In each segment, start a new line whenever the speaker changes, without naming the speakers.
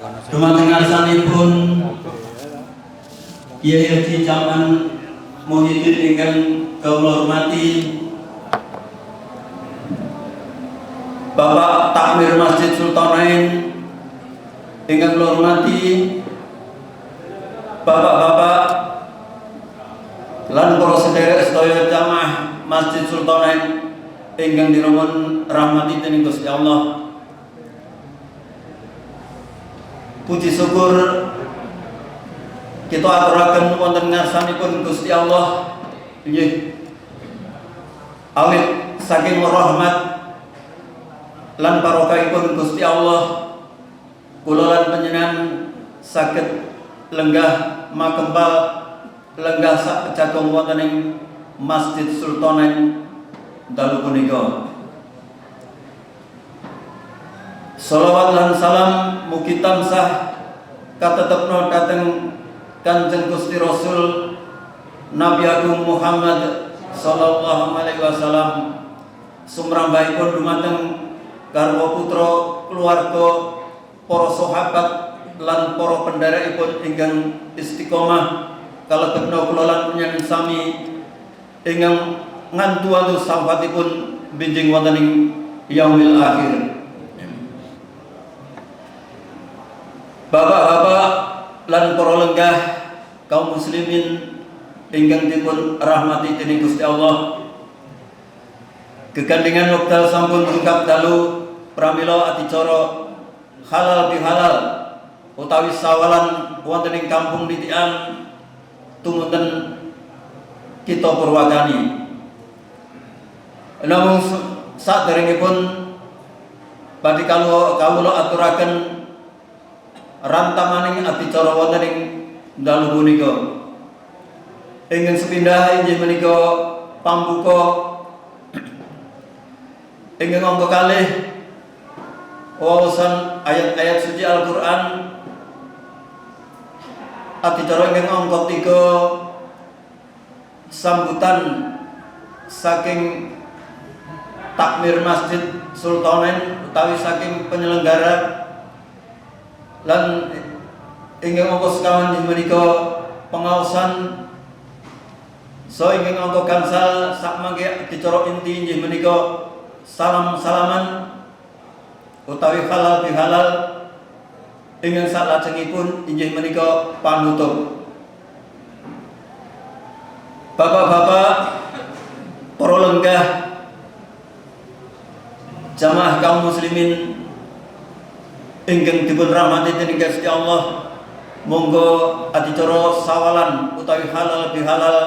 Dumateng ngarsanipun Kyai Haji Caman Muhyiddin ingkang kawula hormati, Bapak Takmir Masjid Sultanain ingkang kula hormati, Bapak-bapak lan para sedherek sedaya jamaah Masjid Sultanain ingkang dinuwun rahmati dening Gusti Allah. Puji syukur kita aturaken wonten ngarsanipun Gusti Allah nggih. Awit saking rahmat lan barokahipun Gusti Allah, kula lan panjenengan saged lenggah makembal lenggah sak jagong wonten ing Masjid Sultanain dalu punika. Shalawat lan salam mugi tansah katetepna dhateng Kanjeng Gusti Rasul Nabi Agung Muhammad sallallahu alaihi wasallam, sumrambahipun dumateng garwa putra keluarga para sahabat lan para pendherekipun ingkang istiqomah kalebetna kula lan panjenengan sami ingkang ngantu-antu sampatipun benjing wonten ing yaumil akhir. Bapak-bapak lan para lenggah kaum muslimin ingkang dipun rahmati dening Gusti Allah, gegandhengan wekdal sampun tungkap dalu pramila adicara halal bihalal utawi sawalan wonten ing kampung Nitian tumunten kita Purwakani. Namung saderengipun badhe kawula aturaken rantamaning adicara wonten ing dalu punika. Ingkang sepindhah inggih menika pambuka ingkang angka kalih wawasan ayat-ayat suci Al-Qur'an. Adicara ingkang angka 3 sambutan saking Takmir Masjid Sultanain utawi saking penyelenggara lan ingkang angka sekawan inggih menika pengaosan. So ingkang angka gangsal sakmangke adicara inti inggih menika salam-salaman utawi halal bihalal. Ingkang salajengipun inggih menika panutup. Bapak-bapak, para lenggah jamaah kaum muslimin ingkang dipun rahmati dening Gusti Allah, monggo adicara sawalan utawi halal bihalal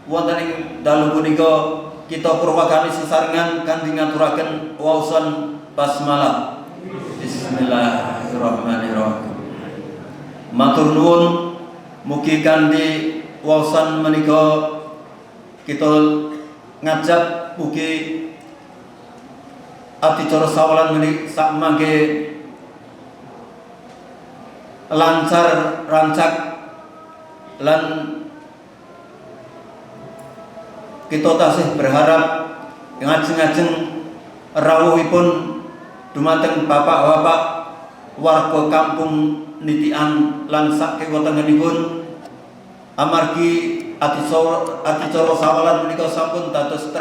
wonten ing dalu punika kita Purwakani sesarengan kanthi ngaturaken waosan basmalah. Bismillahirrahmanirrahim. Matur nuwun mugi kanthi waosan menika kita ngajak mugi adicara sawalan menika sakmangke lancar rancak lan kita tasih berharap ngajeng-ngajeng rawuhipun dumateng bapak-bapak warga kampung Nitian lan sak kiwa-tengenipun amargi adicara sawalan menika sampun dados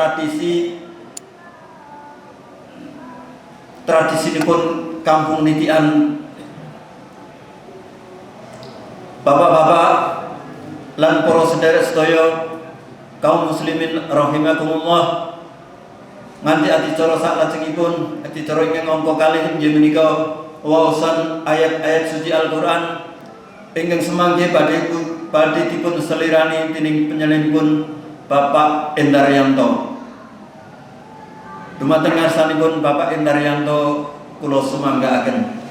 tradisinipun kampung Nitian. Bapak-bapak lan para sedherek sedaya kaum muslimin rahimakumullah, nganti adicara salajengipun adicara ingkang angka kalih inggih menika waosan ayat-ayat suci Al-Qur'an ingkang semangke badhe dipun selirani dening penyelenipun Bapak Endaryanto. Dumateng ngarsanipun Bapak Endaryanto kula sumanggaaken.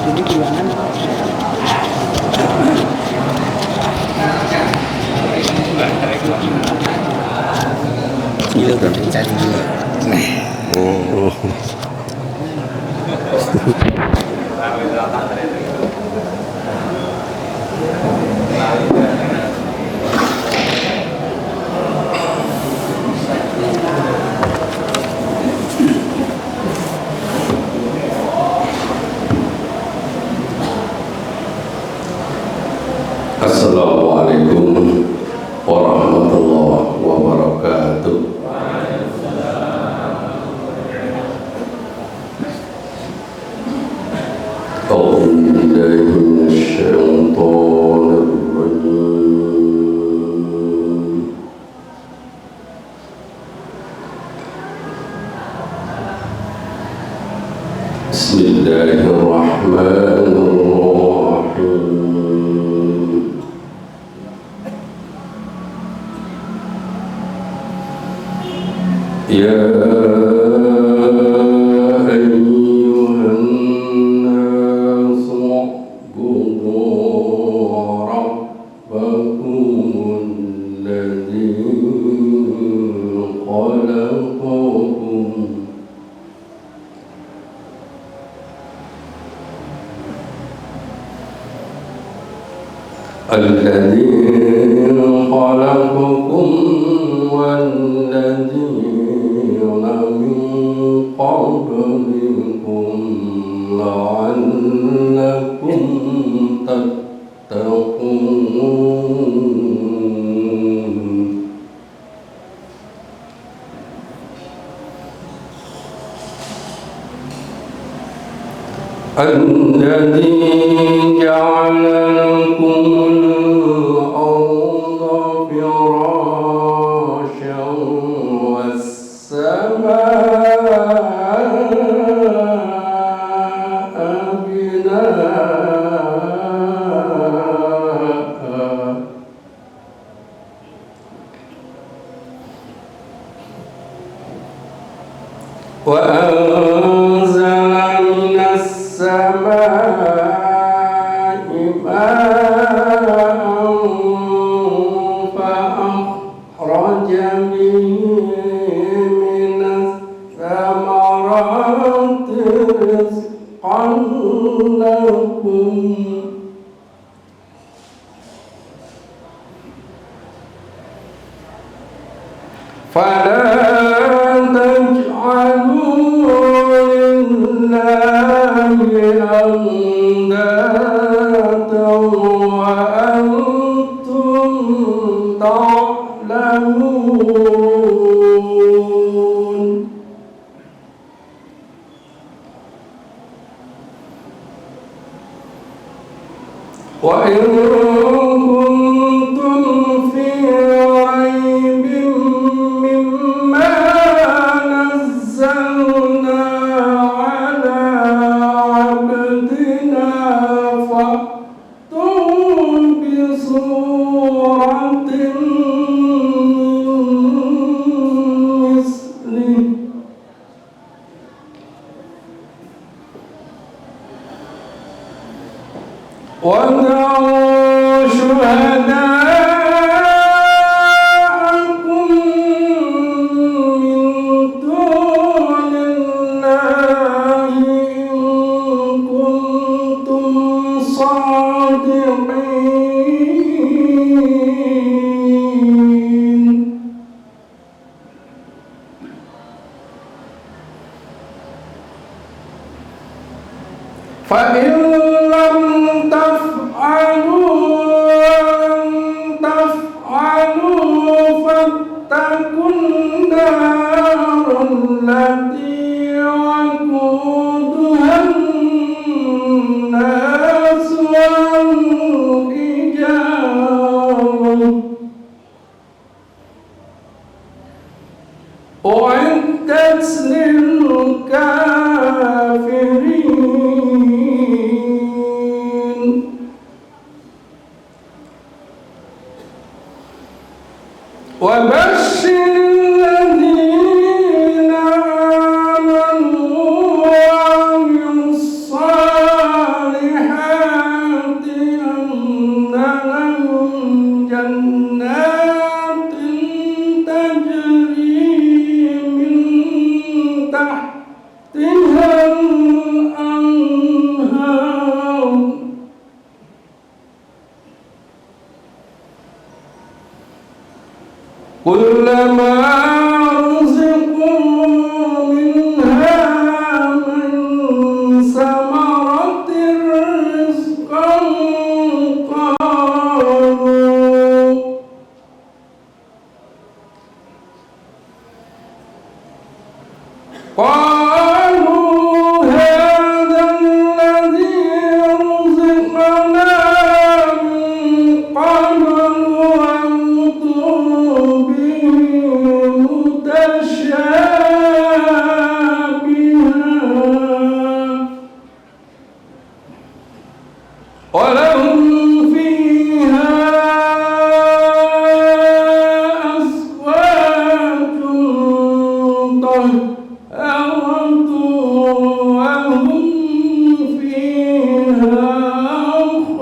Jadi bilangan Cari dulu. Nah.
Assalamualaikum warahmatullahi wabarakatuh. أعوذ بالله من الشيطان الرجيم. بسم الله الرحمن الرحيم. يا الذي خلقكم والذين من قبلكم لعلكم تتقون. الذي جعل لكم الأرض فراشا والسماء بناء وأنزل من السماء ماء فأخرج به من الثمرات رزقا لكم فلا تجعلوا لله أندادا وأنتم تعلمون. وإن كنتم في ريب مما نزلنا على عبدنا فأتوا بسورة من مثله وادعوا شهداءكم من دون الله إن كنتم صادقين. فإن لم تفعلوا ولن تفعلوا فاتقوا النار التي وقودها الناس والحجارة أعدت للكافرين. وبشر الذين آمنوا وعملوا الصالحات أن لهم جنات تجري كلما رزقوا منها من ثمرة رزقا قالوا هذا الذي رزقنا من قبل وأوتوا به متشابها ولهم فيها أزواج طهرة وهم فيها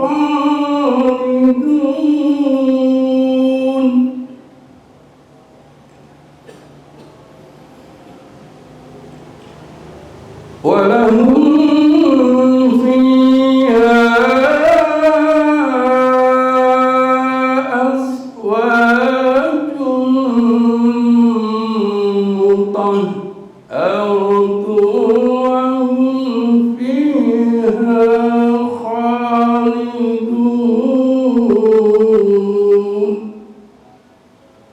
خالدون ولهم فيها أزواج مطهرة وهم فيها خالدون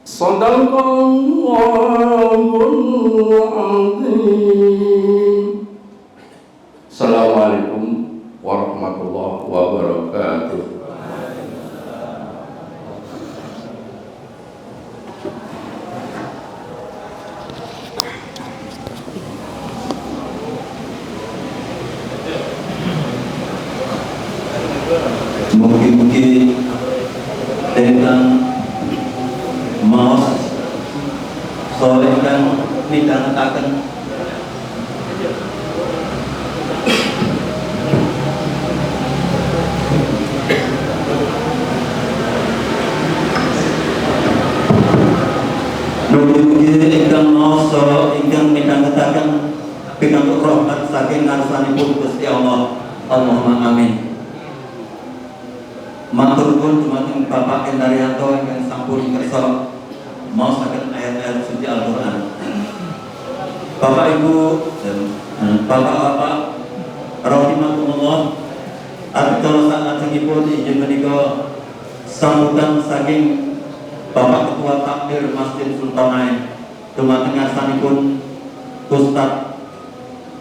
صدق الله العظيم. Assalamualaikum warahmatullahi wabarakatuh.
Mugi-mugi ingkang maos saha ingkang midhangetaken mugi-mugi ingkang maos saha ingkang midhangetaken pikantuk rahmat saking ngarsanipun Gusti Allah. Allahumma amin. Matur nuwun dumateng Bapak Endaryanto ingkang sampun kersa maosaken ayat-ayat suci Al-Qur'an. Bapak Ibu dan Bapak-bapak rahimakumullah, acara salajengipun inggih menika sambutan saking Bapak Ketua Takmir Masjid Sultanain dumateng ngarsanipun Ustaz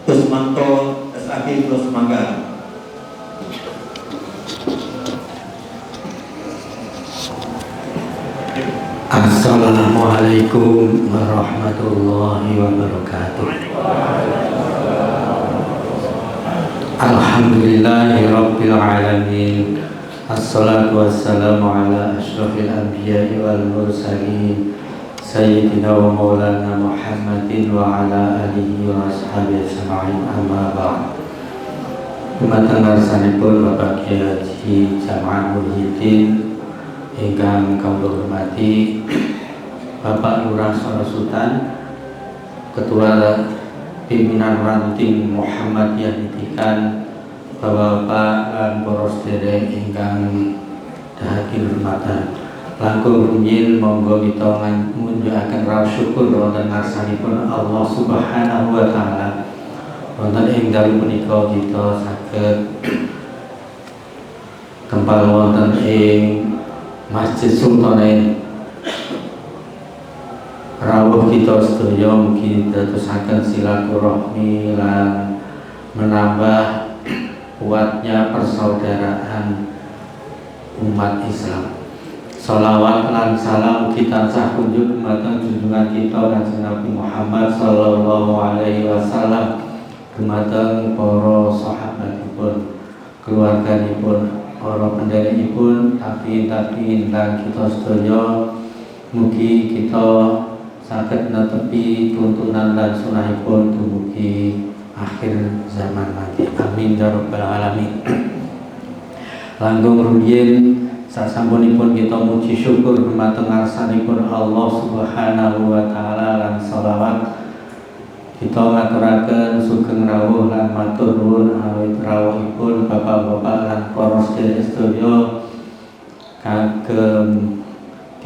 Gusmanto SAG Terus Mangga.
Assalamualaikum warahmatullahi wabarakatuh. Alhamdulillahi rabbil alamin. Assalatu wassalamu ala asyrafil anbiya'i wal mursalin Sayyidina wa maulana Muhammadin wa ala alihi wa ashabihi ajma'in, amma ba'd. Dumateng ngarsanipun Bapak Kyai Haji Jamaah Muhyiddin ingkang kula hormati, Bapak Lurah Sorosutan, Ketua Pimpinan Ranting Muhammadiyah Nitikan, Bapak-bapak lan para sedherek ingkang dahar hormatan. Langkung rumiyin monggo kita ngunjukaken rasa syukur wonten ngarsanipun Allah Subhanahu wa taala. Wonten ing dalu punika kita saged kempal wonten ing Masjid Sultanain. Rawuh kita sedaya mugi dadosaken silaturahmi lan menambah kuatnya persaudaraan umat Islam. Sholawat lan salam kita tansah kunjuk dumateng junjungan kita Kanjeng Nabi Muhammad sallallahu alaihi wasallam, dumateng para sahabatipun, keluarganipun, para pendherekipun, tabiin lan kita sedaya. Mugi kita saged netepi tuntunan lan sunahipun dumugi akhir zaman nanti. Amin ya rabbal alamin. Langkung rumiyin sasampunipun kita muji syukur dumateng ngarsanipun Allah Subhanahu wa taala lan sholawat kita ngaturaken sugeng rawuh lan matur nuwun awit rawuhipun bapak-bapak lan para sedherek sedaya kagem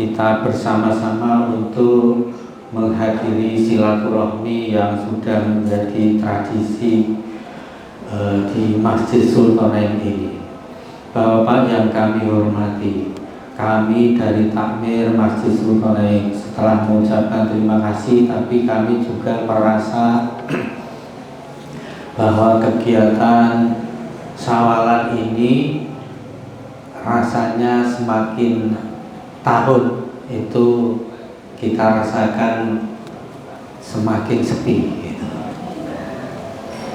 kita bersama-sama untuk menghadiri silaturahmi yang sudah menjadi tradisi di Masjid Sultanain ini. Bapak yang kami hormati, kami dari Takmir Masjid Sultanain setelah mengucapkan terima kasih, tapi kami juga merasa bahwa kegiatan syawalan ini rasanya semakin tahun itu kita rasakan semakin sepi gitu.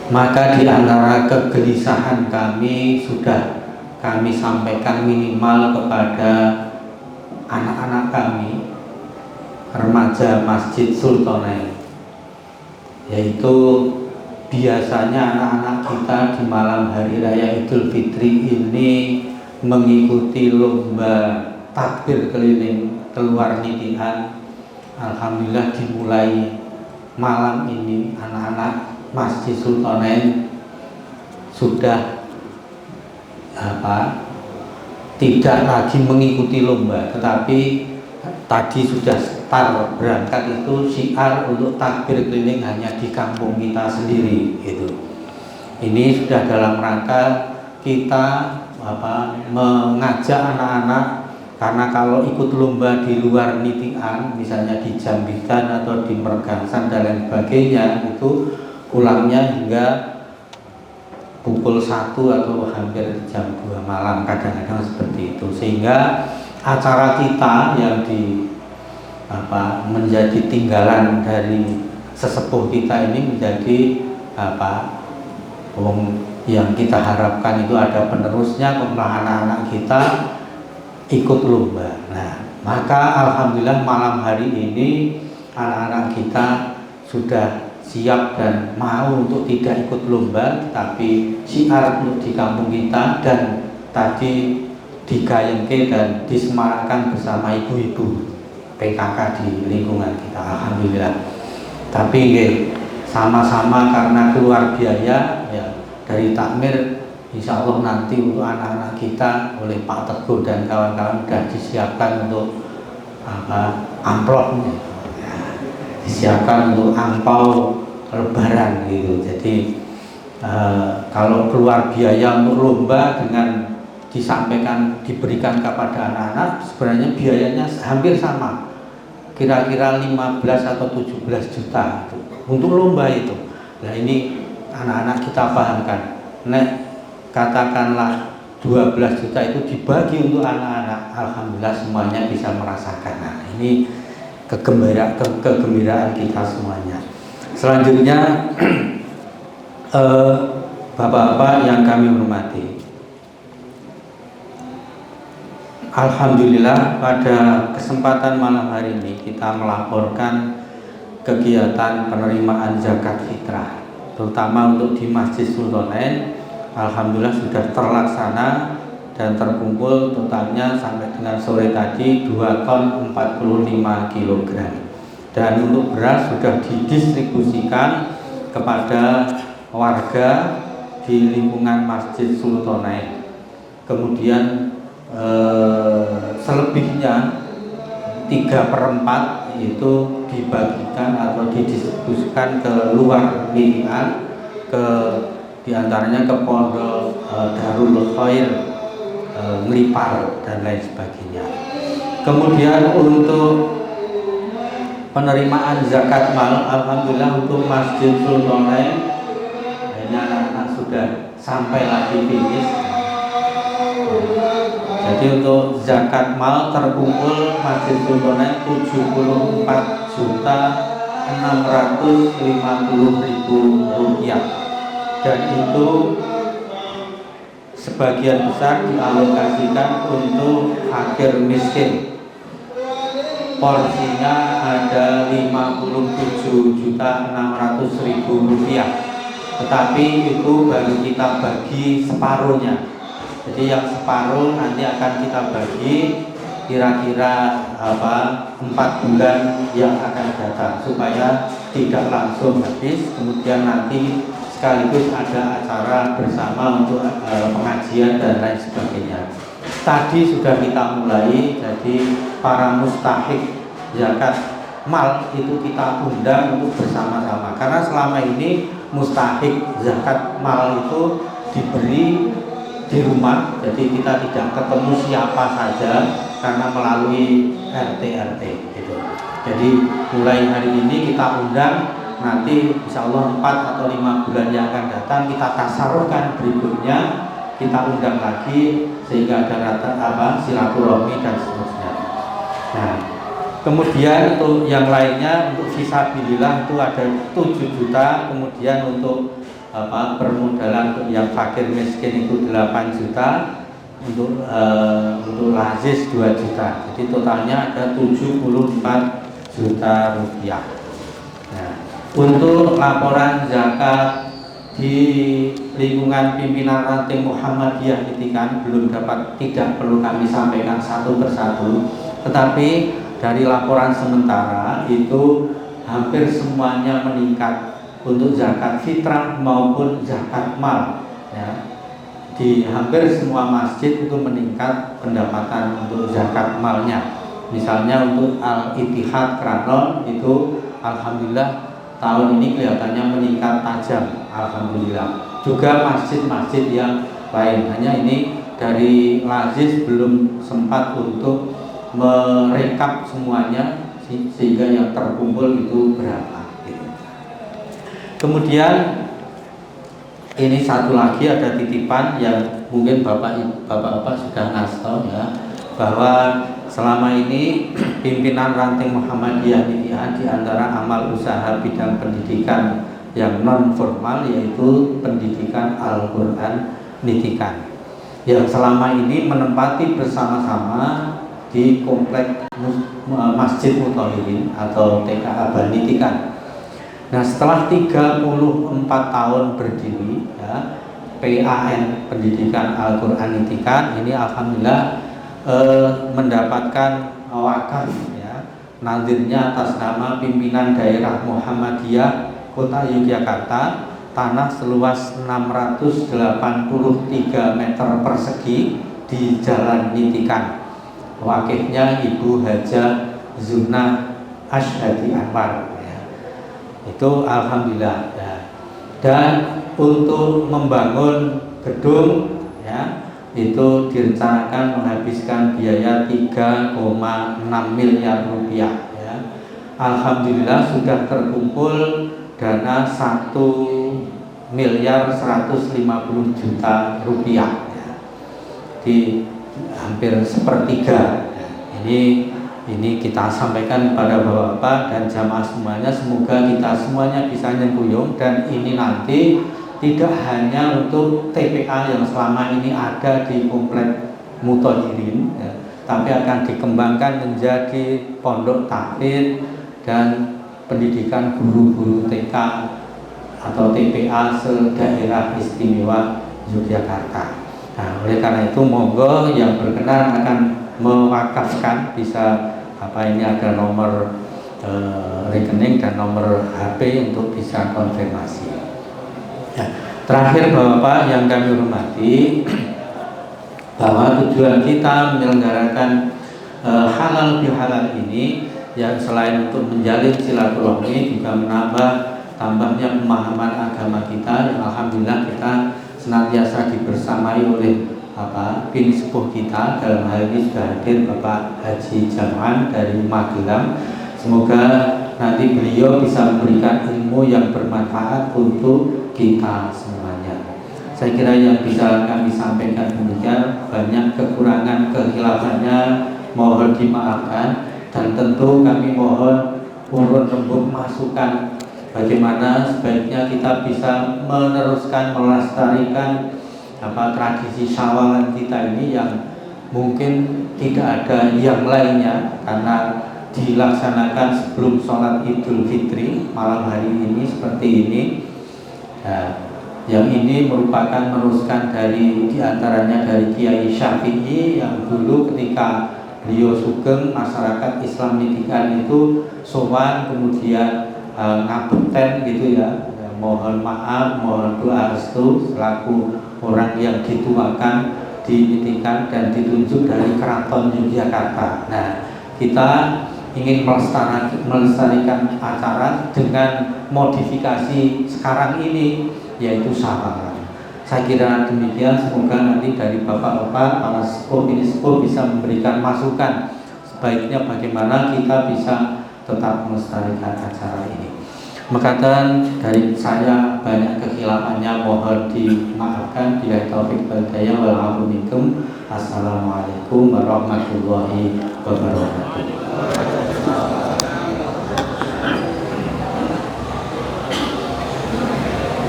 Maka di antara kegelisahan kami sudah kami sampaikan minimal kepada anak-anak kami, remaja Masjid Sultanain, yaitu biasanya anak-anak kita di malam hari raya Idul Fitri ini mengikuti lomba takbir keliling keluar nitian. Alhamdulillah dimulai malam ini anak-anak Masjid Sultanain sudah tidak lagi mengikuti lomba, tetapi tadi sudah start berangkat itu syiar untuk takbir keliling hanya di kampung kita sendiri gitu. Ini sudah dalam rangka kita mengajak anak-anak, karena kalau ikut lomba di luar nitian, misalnya di Jambitan atau di Mergangsan dan lain sebagainya, itu pulangnya hingga pukul 1 atau hampir jam 2 malam, kadang-kadang seperti itu, sehingga acara kita yang menjadi tinggalan dari sesepuh kita ini menjadi yang kita harapkan itu ada penerusnya, kemudian anak-anak kita ikut lomba. Nah, maka alhamdulillah malam hari ini anak-anak kita sudah siap dan mau untuk tidak ikut lomba, tetapi syiar untuk di kampung kita dan tadi digayengke dan disemarakkan bersama ibu-ibu PKK di lingkungan kita, alhamdulillah. Tapi sama-sama karena keluar biaya ya dari Takmir, insya Allah nanti untuk anak-anak kita oleh Pak Teguh dan kawan-kawan sudah disiapkan untuk amplop, disiapkan untuk angpau lebaran gitu. Jadi kalau keluar biaya untuk lomba dengan disampaikan diberikan kepada anak-anak, sebenarnya biayanya hampir sama, kira-kira 15 atau 17 juta itu, untuk lomba itu. Nah ini anak-anak kita pahamkan, katakanlah 12 juta itu dibagi untuk anak-anak, alhamdulillah semuanya bisa merasakan. Nah ini kegembiraan kita semuanya. Selanjutnya bapak-bapak yang kami hormati, alhamdulillah pada kesempatan malam hari ini kita melaporkan kegiatan penerimaan zakat fitrah, terutama untuk di Masjid Sultanain. Alhamdulillah sudah terlaksana dan terkumpul totalnya sampai dengan sore tadi 2 ton 45 kg. Dan untuk beras sudah didistribusikan kepada warga di lingkungan Masjid Sultanain. Kemudian selebihnya 3/4 itu dibagikan atau didistribusikan ke luar nitian, diantaranya ke Pondok Darul Khair Ngelipar dan lain sebagainya. Kemudian untuk penerimaan zakat mal, alhamdulillah untuk Masjid Sultanain akhirnya anak-anak sudah sampai lagi finish. Jadi untuk zakat mal terkumpul Masjid Sultanain 74.650.000 rupiah, dan itu sebagian besar dialokasikan untuk fakir miskin. Porsinya ada 57.600.000 rupiah, tetapi itu baru kita bagi separuhnya. Jadi yang separuh nanti akan kita bagi kira-kira 4 bulan yang akan datang, supaya tidak langsung habis, kemudian nanti sekaligus ada acara bersama untuk pengajian dan lain sebagainya. Tadi sudah kita mulai, jadi para mustahik zakat mal itu kita undang untuk bersama-sama, karena selama ini mustahik zakat mal itu diberi di rumah, jadi kita tidak ketemu siapa saja karena melalui RT gitu. Jadi mulai hari ini kita undang, nanti insya Allah 4 atau 5 bulan yang akan datang kita tasarufkan berikutnya, kita undang lagi sehingga ada silaturahmi dan seterusnya. Nah, kemudian untuk yang lainnya, untuk fisabilillah itu ada 7 juta, kemudian untuk permodalan untuk yang fakir miskin itu 8 juta, untuk lazis 2 juta. Jadi totalnya ada 74 juta rupiah. Nah, untuk laporan zakat di lingkungan pimpinan ranting Muhammadiyah Nitikan tidak perlu kami sampaikan satu persatu, tetapi dari laporan sementara itu hampir semuanya meningkat untuk zakat fitrah maupun zakat mal, ya. Di hampir semua masjid itu meningkat pendapatan untuk zakat malnya. Misalnya untuk Al-Ittihad Kraton itu alhamdulillah tahun ini kelihatannya meningkat tajam, alhamdulillah. Juga masjid-masjid yang lain, hanya ini dari Lazis belum sempat untuk merekap semuanya sehingga yang terkumpul itu berapa. Kemudian ini satu lagi ada titipan yang mungkin bapak-bapak sudah ngasih tahu ya, bahwa selama ini pimpinan ranting Muhammadiyah Nitian di antara amal usaha bidang pendidikan yang non formal yaitu pendidikan Al-Quran Nitikan, yang selama ini menempati bersama-sama di komplek Masjid Muthahirin atau TKA Nitikan. Nah, setelah 34 tahun berdiri ya, PAN Pendidikan Al-Quran Nitikan ini alhamdulillah mendapatkan wakaf ya, nadirnya atas nama pimpinan daerah Muhammadiyah Kota Yogyakarta, tanah seluas 683 meter persegi di Jalan Nitikan. Wakifnya Ibu Hajah Zuna Ashadi Anwar ya. Itu alhamdulillah ya. Dan untuk membangun gedung ya, itu direncanakan menghabiskan biaya 3,6 miliar rupiah ya. Alhamdulillah sudah terkumpul dana 1 miliar 150 juta rupiah ya. Di hampir sepertiga. Ini kita sampaikan kepada bapak-bapak dan jamaah semuanya, semoga kita semuanya bisa nyengkuyung, dan ini nanti tidak hanya untuk TPA yang selama ini ada di komplek Muthahirin ya, tapi akan dikembangkan menjadi pondok tahfidz dan pendidikan guru-guru TK atau TPA se-Daerah Istimewa Yogyakarta. Nah, oleh karena itu monggo yang berkenan akan mewakafkan bisa ini ada nomor rekening dan nomor HP untuk bisa konfirmasi. Ya, terakhir Bapak yang kami hormati, bahwa tujuan kita menyelenggarakan halal bihalal ini yang selain untuk menjalin silaturahmi juga tambahnya pemahaman agama kita yang alhamdulillah kita senantiasa dibersamai oleh bin sepuh kita, dalam hal ini sudah hadir Bapak Haji Jaman dari Magelang. Semoga nanti beliau bisa memberikan ilmu yang bermanfaat untuk kita semuanya. Saya kira yang bisa kami sampaikan demikian, banyak kekurangan kehilafannya mohon dimaafkan, dan tentu kami mohon urun rembuk masukan bagaimana sebaiknya kita bisa meneruskan melestarikan tradisi syawalan kita ini yang mungkin tidak ada yang lainnya, karena dilaksanakan sebelum sholat Idul Fitri malam hari ini seperti ini. Yang ini merupakan meneruskan dari diantaranya dari Kiai Syafi'i yang dulu ketika beliau sugeng masyarakat Islam Nitikan itu sowan kemudian ngabekten gitu ya, mohon maaf, mohon doa restu selaku orang yang dituakan di Nitikan dan ditunjuk dari Keraton Yogyakarta. Nah, kita ingin melestarikan acara dengan modifikasi sekarang ini, yaitu sawalan. Saya kira demikian, semoga nanti dari bapak-bapak para sepuh ini bisa memberikan masukan sebaiknya bagaimana kita bisa tetap melestarikan acara ini. Makatan dari saya banyak kekhilafan,nya mohon dimaafkan. Bila taufik wal hidayah wal afu minkum. Assalamualaikum warahmatullahi wabarakatuh.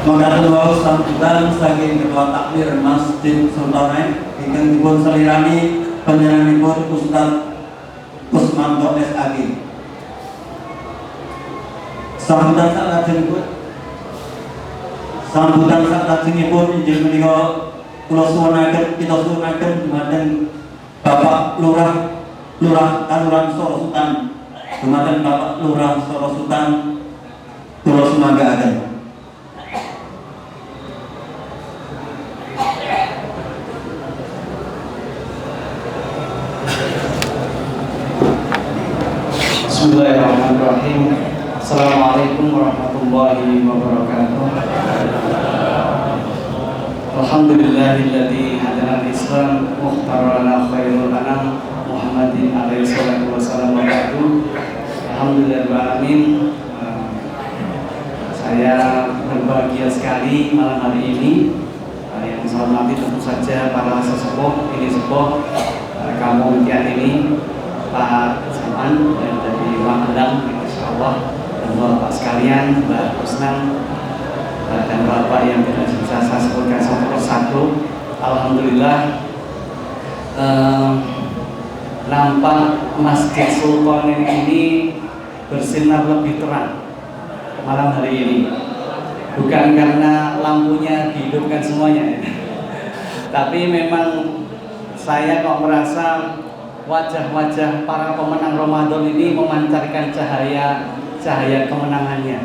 Monggo sambutan saking Ketua Takmir Masjid Sultan ingkang dipun selirani panjenenganipun Ustaz Kusmanto SAG. Sambutan salajengipun inggih menika kula suwunaken dumateng Bapak Lurah Kalurahan Sorosutan, dumateng Bapak Lurah Sorosutan kula sumanggaaken.
Bismillahirrahmanirrahim. Assalamualaikum warahmatullahi wabarakatuh. Alhamdulillahilladzi hadana al-Islam mukhtarana khairul anam Muhammadin alaihi salatu wassalam wa ba'du. Alhamdulillahirrahmanirrahim. Saya berbahagia sekali malam hari ini. Yang saya hormati tentu saja para sesepuh ini kamu ini Pak Saman dari Magelang, insyaallah, dan bapak sekalian, Mbak Kusnan, dan bapak yang tidak bisa saya sebutkan satu persatu. Alhamdulillah, nampak Masjid Sultan ini bersinar lebih terang malam hari ini. Bukan karena lampunya dihidupkan semuanya, tapi memang saya kok merasa wajah-wajah para pemenang Ramadan ini memancarkan cahaya kemenangannya.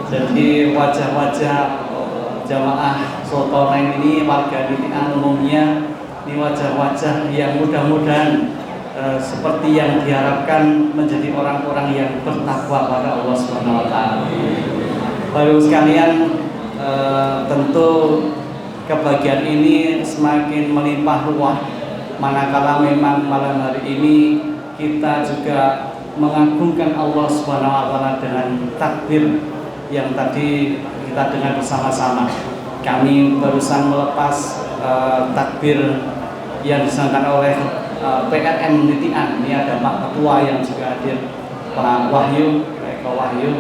Jadi wajah-wajah jamaah Sultan ini, warga binaan umumnya, ini wajah-wajah yang mudah-mudahan seperti yang diharapkan menjadi orang-orang yang bertakwa pada Allah Subhanahu wa taala. Baru sekalian, tentu kebahagiaan ini semakin melimpah ruah manakala memang malam hari ini kita juga mengagungkan Allah Subhanahu wa taala dengan takbir yang tadi kita dengar bersama-sama. Kami barusan melepas takbir yang disampaikan oleh PRM Nitian. Ini ada Pak Ketua yang juga hadir, Pak Wahyu, Eko Wahyu,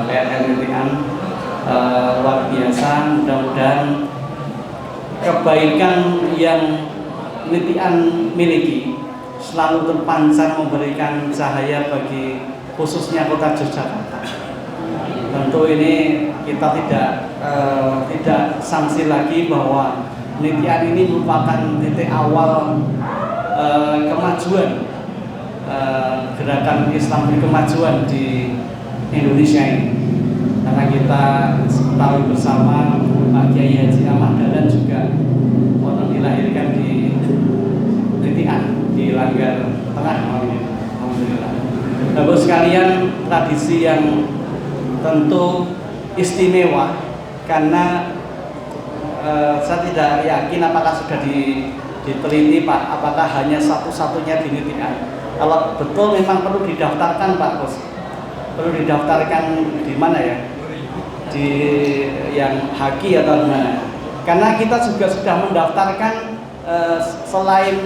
PRM Nitian. Luar biasa, mudah-mudahan kebaikan yang Nitian miliki selalu terpancar memberikan cahaya bagi khususnya kota Yogyakarta. Tentu ini kita tidak sanksi lagi bahwa Nitian ini merupakan titik awal kemajuan gerakan Islam berkemajuan di Indonesia ini. Karena kita tahu bersama Pak Kiai Haji Ahmad Dahlan juga dilahirkan di Nitian, di Langgar Tengah. Alhamdulillah. Bapak sekalian, tradisi yang tentu istimewa karena saya tidak yakin apakah sudah diteliti Pak, apakah hanya satu-satunya di Nitian. Kalau betul memang perlu didaftarkan Pak Bos, perlu didaftarkan di mana ya? Di yang haki atau mana? Karena kita juga sudah mendaftarkan selain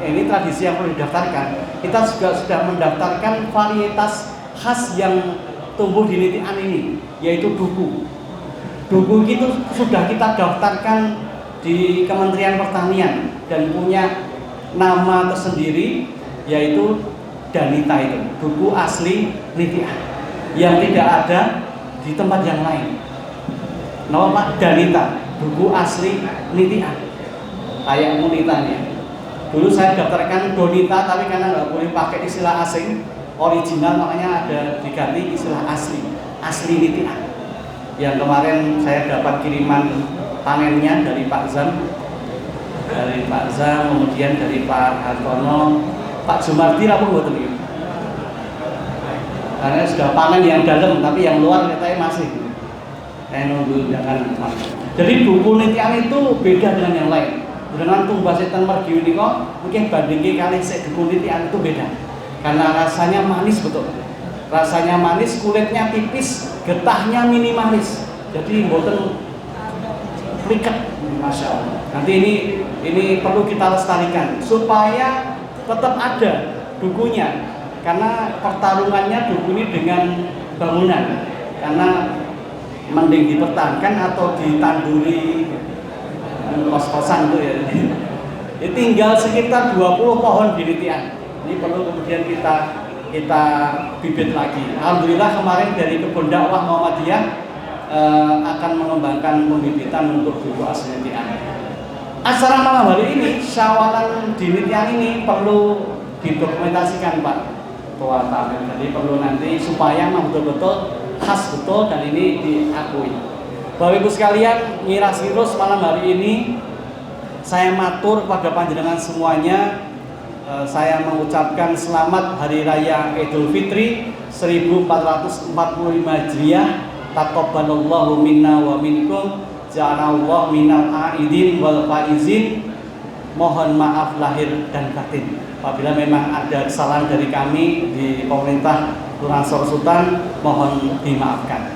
ini tradisi yang perlu didaftarkan, kita juga sudah mendaftarkan varietas khas yang tumbuh di Nitian ini, yaitu duku. Duku itu sudah kita daftarkan di Kementerian Pertanian dan punya nama tersendiri, yaitu Danita itu, duku asli Nitian yang tidak ada di tempat yang lain. Nama Danita, duku asli Nitian, kayak munitanya. Dulu saya daftarkan Donita, tapi karena nggak boleh pakai istilah asing original, makanya ada diganti istilah asli Nitian. Yang kemarin saya dapat kiriman panennya dari Pak Zam, kemudian dari Pak Hartono, Pak Jumardi apa mboten iki? Karena sudah panen yang dalam, tapi yang luar katanya masih. Saya nunggu jangan. Jadi buku nitian itu beda dengan yang lain. Dengan tumbas setan mergi ini kok mungkin bandingke kali sik buku nitian itu beda. Karena rasanya manis betul. Rasanya manis, kulitnya tipis, getahnya minimalis. Jadi mboten pliket, masya Allah. Nanti ini perlu kita lestarikan supaya tetap ada dukunya, karena pertarungannya duku ini dengan bangunan, karena mending dipertahankan atau ditanduri kos-kosan itu ya. Ini tinggal sekitar 20 pohon binitian. Ini perlu kemudian kita bibit lagi. Alhamdulillah kemarin dari Kebun Dakwah Muhammadiyah akan mengembangkan pembibitan untuk buku asnitian. Acara malam hari ini, syawalan dinitian ini perlu didokumentasikan Pak Ketua Tamir. Jadi perlu nanti supaya betul-betul khas betul dan ini diakui. Bapak Ibu sekalian, ngiras-ngirus malam hari ini saya matur pada panjenengan semuanya. Saya mengucapkan selamat Hari Raya Idul Fitri 1445 Hijriah. Taqabbalallahu minna wa minkum, ja'alallahu minal aidin wal faizin. Mohon maaf lahir dan batin apabila memang ada kesalahan dari kami di pemerintah Kelurahan Sorosutan, mohon dimaafkan.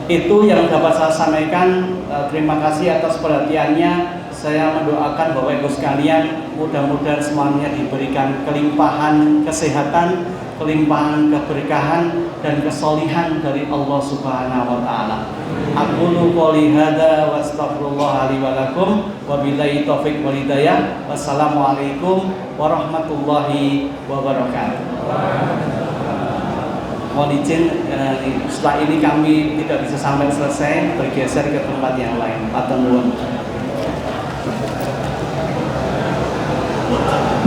Itu yang dapat saya sampaikan. Terima kasih atas perhatiannya. Saya mendoakan Bapak Ibu sekalian, mudah-mudahan semuanya diberikan kelimpahan kesehatan, kelimpahan keberkahan dan kesolihan dari Allah Subhanahu wa taala. Aqulu qouli hadza wa astaghfirullah li wa lakum wa billahi taufiq wal hidayah. Wassalamualaikum warahmatullahi wabarakatuh. Mohon izin, setelah ini kami tidak bisa sampai selesai, bergeser ke tempat yang lain. Matur nuwun.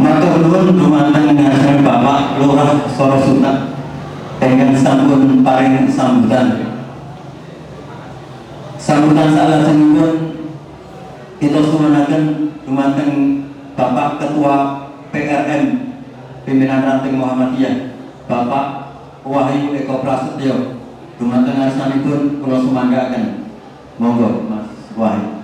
Matur nuwun dumateng ngajen Bapak Lurah Sorosutan ingkang sampun paring sambutan. Sambutan salajengipun kita suwunaken dumateng Bapak Ketua PRM Pimpinan Ranting Muhammadiyah, Bapak Wahyu Eko Prasetyo. Dumateng ngarsanipun kula sumanggaken. Monggo Mas Wahyu.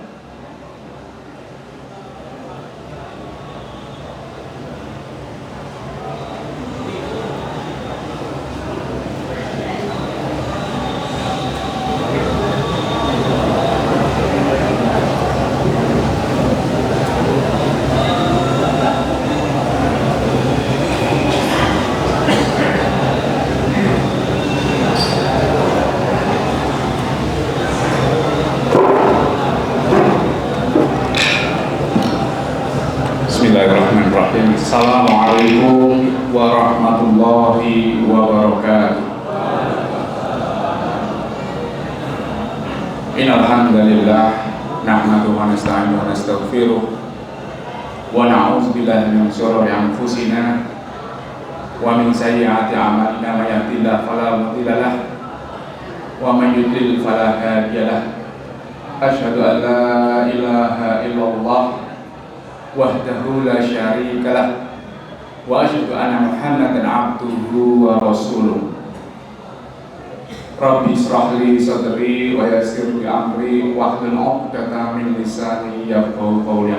Bismillahirrahmanirrahim. Assalamualaikum warahmatullahi wabarakatuh. Innal hamdalillah nahmaduhu wa nasta'inuhu wa nastaghfiruh wa na'udzu billahi min shururi anfusina wa min sayyiati a'malina, may yahdihillahu fala mudilla lahu wa man yudlil fala hadiya lahu. Asyhadu an la ilaha illallah wahdahu la syarika lah wa asyhadu anna Muhammadan abduhu wa rasuluh. Rabbi israh li sadri wa yassir li amri wahlul 'uqdatam min lisani yafqahu qawli.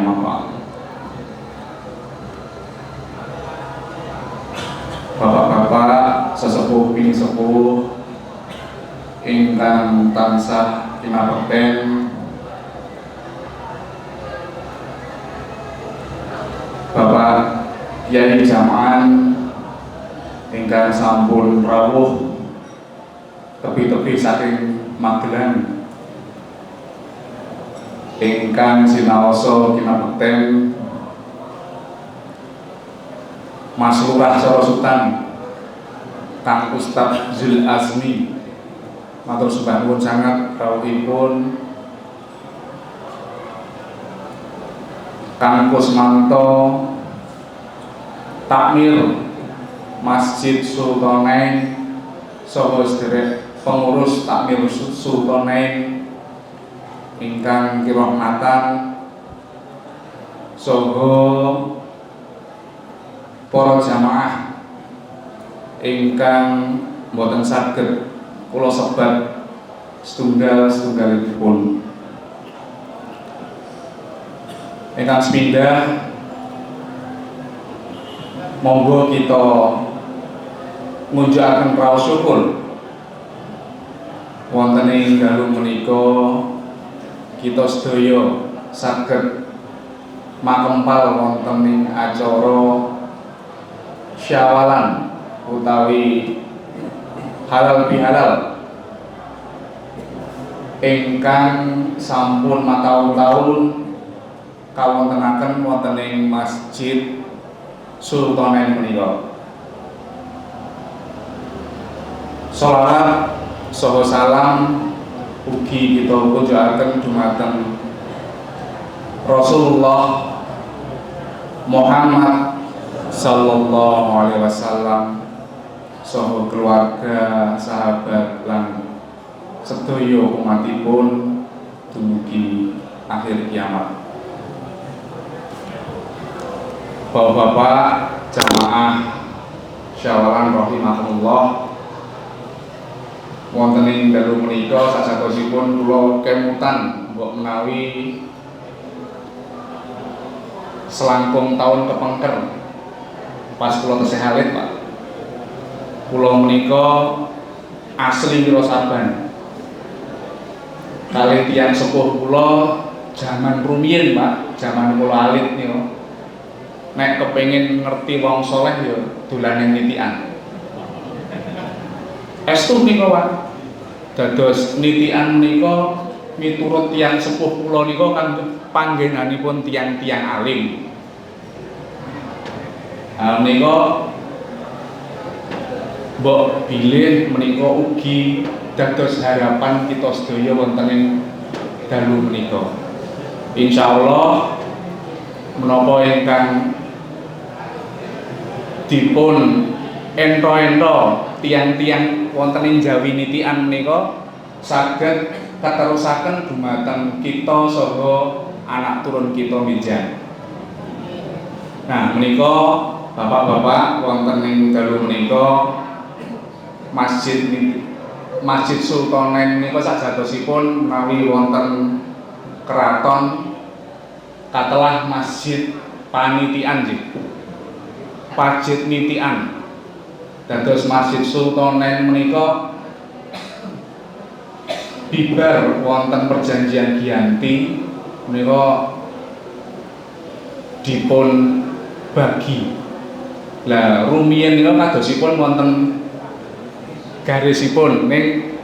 Bapak-bapak sesepuh bini sepuh ingkang tansah kinabekten, Bapak Yai Jamaan ingkang sampun rawuh tepi-tepi saking Magelang, ingkang sinaosa kinabekten Mas Lurah Sorosutan Kang Ustadz Zul Azmi, matur sembah nuwun sangat rawuhipun Kang Kusmanto Takmir Masjid Sultanain saha sedherek pengurus Takmir Sultanain ingkang kirahmatan saha para jamaah ingkang boten saged kula sebat setunggalipun. Ingkang sepindah, monggo kita ngunjukaken raos syukur wonten ing dalu menika kita sedaya saged makempal wonten ing acara Syawalan utawi halal bihalal ingkang sampun mataun-taun kawontenaken wonten ing Masjid Sultanain menika. Sholawat saha salam ugi kita kunjukaken dumateng Rasulullah Muhammad sallallahu alaihi wasallam saha keluarga, sahabat lan sedaya umatipun dumugi akhir kiamat. Bapak-bapak jamaah Syawalan rahimahullah, wonten ing dalu menika sajatosipun kula kemutan mbok menawi selangkung tahun kepengker pas kula tesih alit, Pak. Kula menika asli Wirasaban. Kalih tiyang sepuh kula jaman rumiyin, Pak, jaman kula alit niku. Nek kepengin ngerti wong soleh ya dolanan nitian. Estu nika, Pak. Dados nitian menika miturut tiyang sepuh kula nika kan panggenanipun tiyang-tiyang alim. Menika mbok bilih menika ugi dados harapan kita sedaya wonten ing dalu menika. Insyaallah menapa ingkang dipun ento-ento tiang-tiang wonten ing Jawi nitian menika saged katerusaken dumateng kita saha anak turun kita minjang. Nah, menika bapak-bapak wonten ing dalu menika Masjid Sultanain menika sajatosipun menawi wonten keraton katelah masjid panitian nggih. Pajit nitian. Dados Masjid Sultanain menika bibar wonten perjanjian Giyanti menika dipun bagi. Lah rumiyin nika kadosipun wonten garisipun ning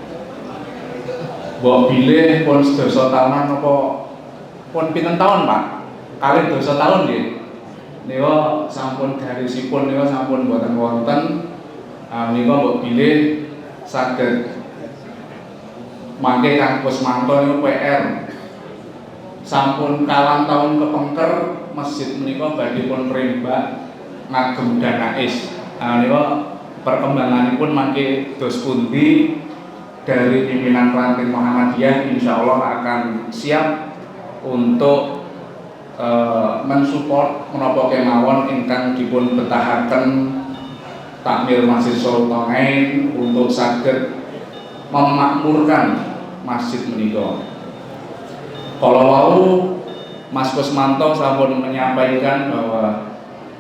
mbok bilih pun sedasa tahunan apa pun pinten taun, Pak? Kalih dosa tahun nggih. Nika sampun garisipun nika sampun boten wonten. Menika mbok bilih saged mangke Kang Kusmanto niku PR. Sampun kawan tahun kepengker masjid menika badhe pun rembak ngagem danais. Nika perkembanganipun mangke dos pundi dari pimpinan ranting Muhammadiyah insyaallah akan siap untuk mensupport menapa kemawon ingkang dipun betahaken takmir Masjid Sultanain untuk saged memakmurkan masjid menika. Kalau wau Mas Kusmanto sampun menyampaikan bahwa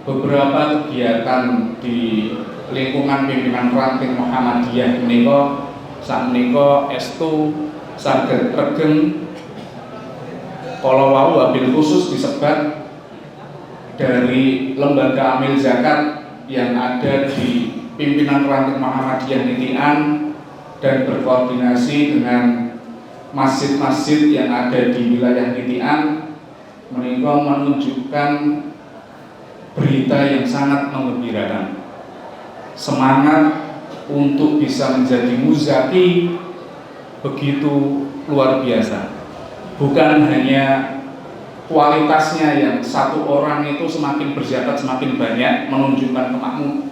beberapa kegiatan di lingkungan pimpinan ranting Muhammadiyah menika sak menika estu saged regeng. Kalau wau wabil khusus disebat dari lembaga amil zakat yang ada di pimpinan ranting Muhammadiyah nitian dan berkoordinasi dengan masjid-masjid yang ada di wilayah nitian menika menunjukkan berita yang sangat menggembirakan. Semangat untuk bisa menjadi muzaki begitu luar biasa. Bukan hanya kualitasnya yang satu orang itu semakin berzakat semakin banyak menunjukkan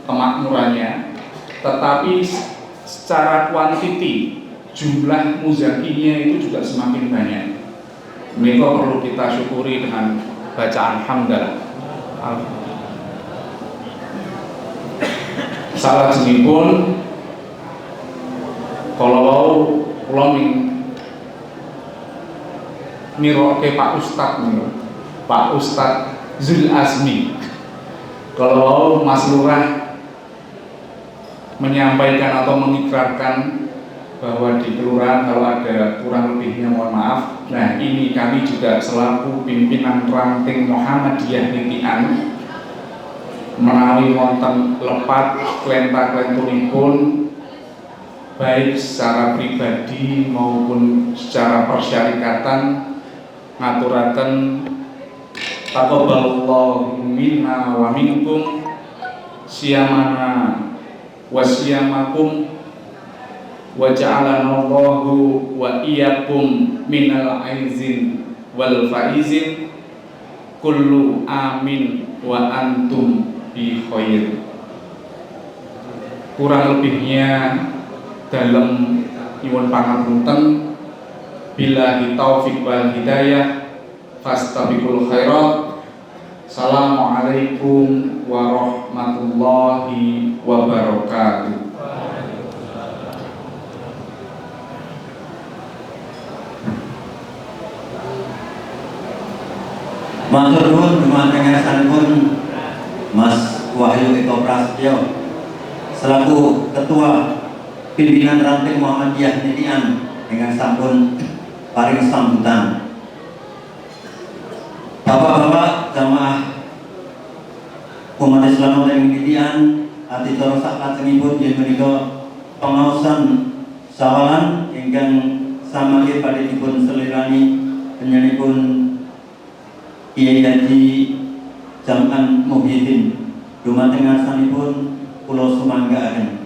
kemakmurannya, tetapi secara kuantiti jumlah muzakinya itu juga semakin banyak. Mereka perlu kita syukuri dengan bacaan hamdalah. Salajengipun kalau kula miroke Pak Ustadz Zul Azmi, kalau Mas Lurah menyampaikan atau mengikrarkan bahwa di kelurahan kalau ada kurang lebihnya mohon maaf. Nah, ini kami juga selaku pimpinan ranting Muhammadiyah Nitian menawi wonten lepat klenta-klentunipun baik secara pribadi maupun secara persyarikatan ngaturaken taqabbalallahu minna wa minkum siyamana wa siyamakum wa ja'alana Allahu wa iyyakum minal aizin wal faizin kullu amin wa antum bi khair. Kurang lebihnya dalam nyuwun pangapunten, billahi taufiq wal hidayah, fastabiqul khairat. Assalamualaikum warahmatullahi wabarakatuh.
Matur nuwun dumateng pun Mas Wahyu Eko Prasetyo selaku Ketua Pimpinan Ranting Muhammadiyah Nitian dengan sampun paring sambutan. Bapak-bapak jamaah umat Islam ing Nitian, adicara sak lajengipun inggih menika pengaosan sawalan ingkang samangke badhe dipun selirani penyanipun Kiai Haji Jam'an Muhyiddin dumateng ngarsanipun kula sumanggaaken.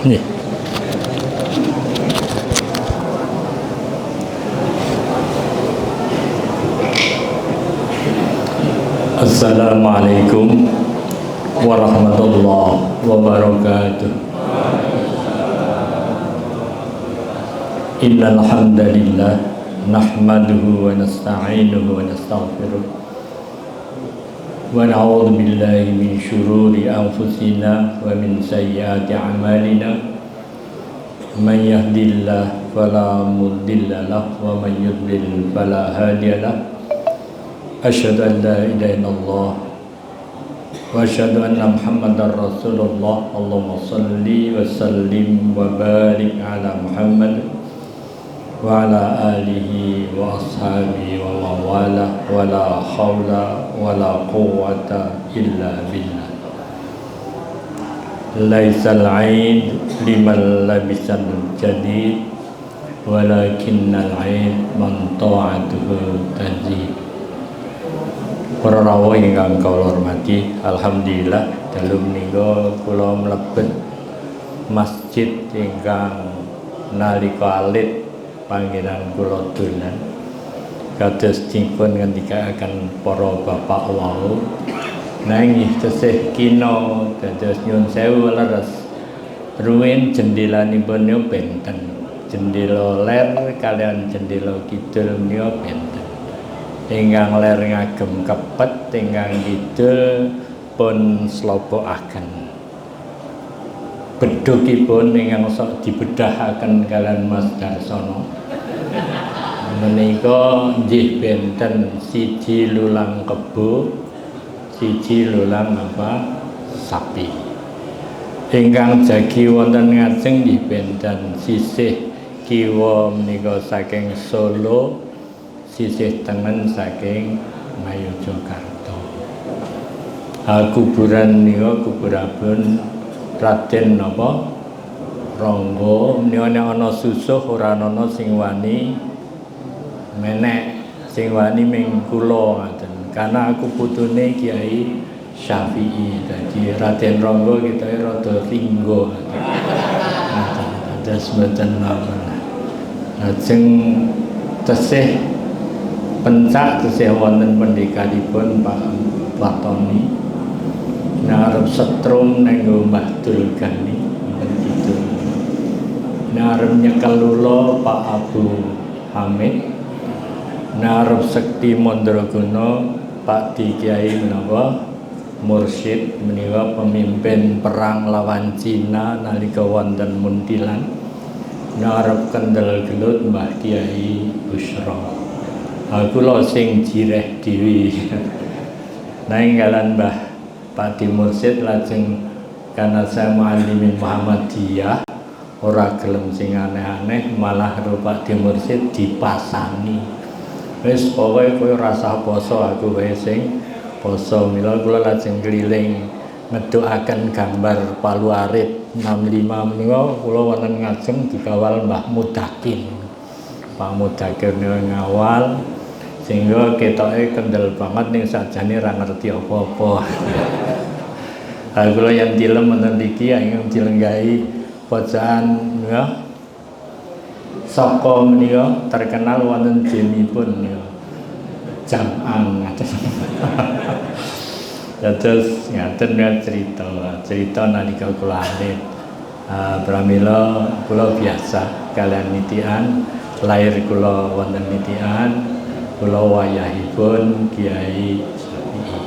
Nih. Assalamualaikum warahmatullahi wabarakatuh. Innal hamdalillah nahmaduhu wa nasta'inuhu wa nastaghfiruh wa na'udzu billahi min syururi anfusina wa min sayyiati a'malina. Man yahdihillahu fala mudilla lahu wa man yudlil fala hadiya lahu. Asyhadu an la ilaha illallah wa asyhadu anna Muhammadar Rasulullah. Allahumma shalli wa sallim wa barik ala Muhammad wa ala alihi wa ashabihi wa mawala wa la hawla wa la quwwata illa billah. Laisal aid liman labisal jadid walakinnal aid man ta'atuhu tajid. Para rawuh ingkang kula hormati, alhamdulillah dalem menika kula mlebet masjid ingkang nalika alit panggenan kula dolan kados dipun ngendikaken para bapak wau nanging tesih kina dados nyun sewu leres ruwin jendelanipun yo benten, jendela ler kalian jendela kidul menika benten. Ingkang ler ngagem kepet, ingkang kidul pun slobokaken. Bedhukipun ingkang sok dibedahaken kalian Mas Darsono. Menika nggih benten siji lulang kebo, siji lulang apa sapi. Ingkang jagi wonten ngajeng nggih benten sisih kiwa menika saking Solo, sisih tengen saking Ngayogyakarta. Kuburan niku kuburipun Raden napa Rangga. Menika nek ana susuh ora ana sing wani menek, sing wani ming kula ngaten. Karena aku putune Kiai Syafi'i. Dadi Raden Rangga kita rada ringgo. Terus mboten napa. Lajeng tesih pencak tesih wonten pendekanipun Pak Watoni Narep setrum neng omah Dulgani gitu. Narep nyekel lula Pak Abu Hamid. Narep sekti Mondraguna Pak Di Kiai menapa Mursyid menika pemimpin perang lawan Cina nalika wonten Muntilan. Narep Kendel Gelut Mbah Kiai Busyra. Aku lho sing jireh dhewe. Nainggalan Mbah Pak Di Mursyid lajeng karena saya muallimin Muhammadiyah ora gelem sing aneh-aneh malah karo Pak Di Mursyid dipasani. Wis pokoke kowe rasa poso aku wae sing poso. Mila kula lajeng keliling ngedukaken gambar Palu Arit 65 menika kula wonten ngajeng dikawal Mbah Mudakin. Pak Mudakin ngawal sehingga ketoke kendel banget ning sakjane ra ngerti apa-apa. Kula yang tilem wonten iki ingkang dilenggahi pojokan ya. Saka menika terkenal wonten jenipun ya. Jam'an ngaten. Terus ngaten cerita nalika kula alit. Pramila kula biasa kalian nitian lahir kula wonten nitian. Kula wayahipun Kiai Syafi'i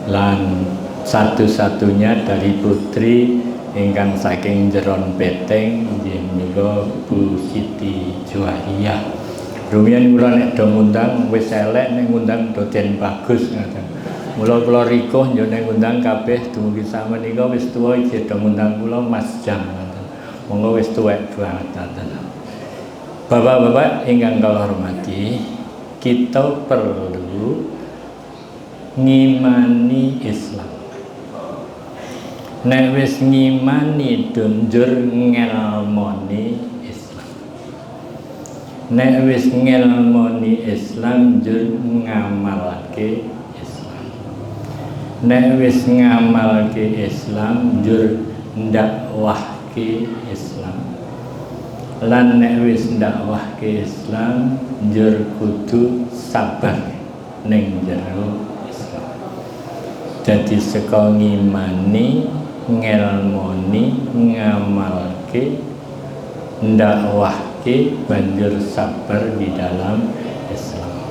lan satu-satunya dari putri ingkang saking Jeron Beteng inggih menika Bu Siti Juwahiyah. Rumiyin kula nek do ngundang wis elek nek ngundang do den bagus ngoten. Mula kula rikuh yo nek ngundang kabeh dumugi samenika wis tuwa iki do ngundang kula Mas Jam ngoten. Monggo wis tuwek banget ngoten. Bapak-bapak ingkang kula hormati, kita perlu ngimani Islam. Nek wis ngimani dunjur ngelmoni Islam. Nek wis ngelmoni Islam jur ngamalke Islam. Nek wis ngamalke Islam jur ndakwahke Islam. Lan nek wis ndakwahke Islam njur kudu sabar ning jero Islam. Dadi saka ngimani, ngelmoni, ngamalke, ndakwahke banjur sabar di dalam Islam.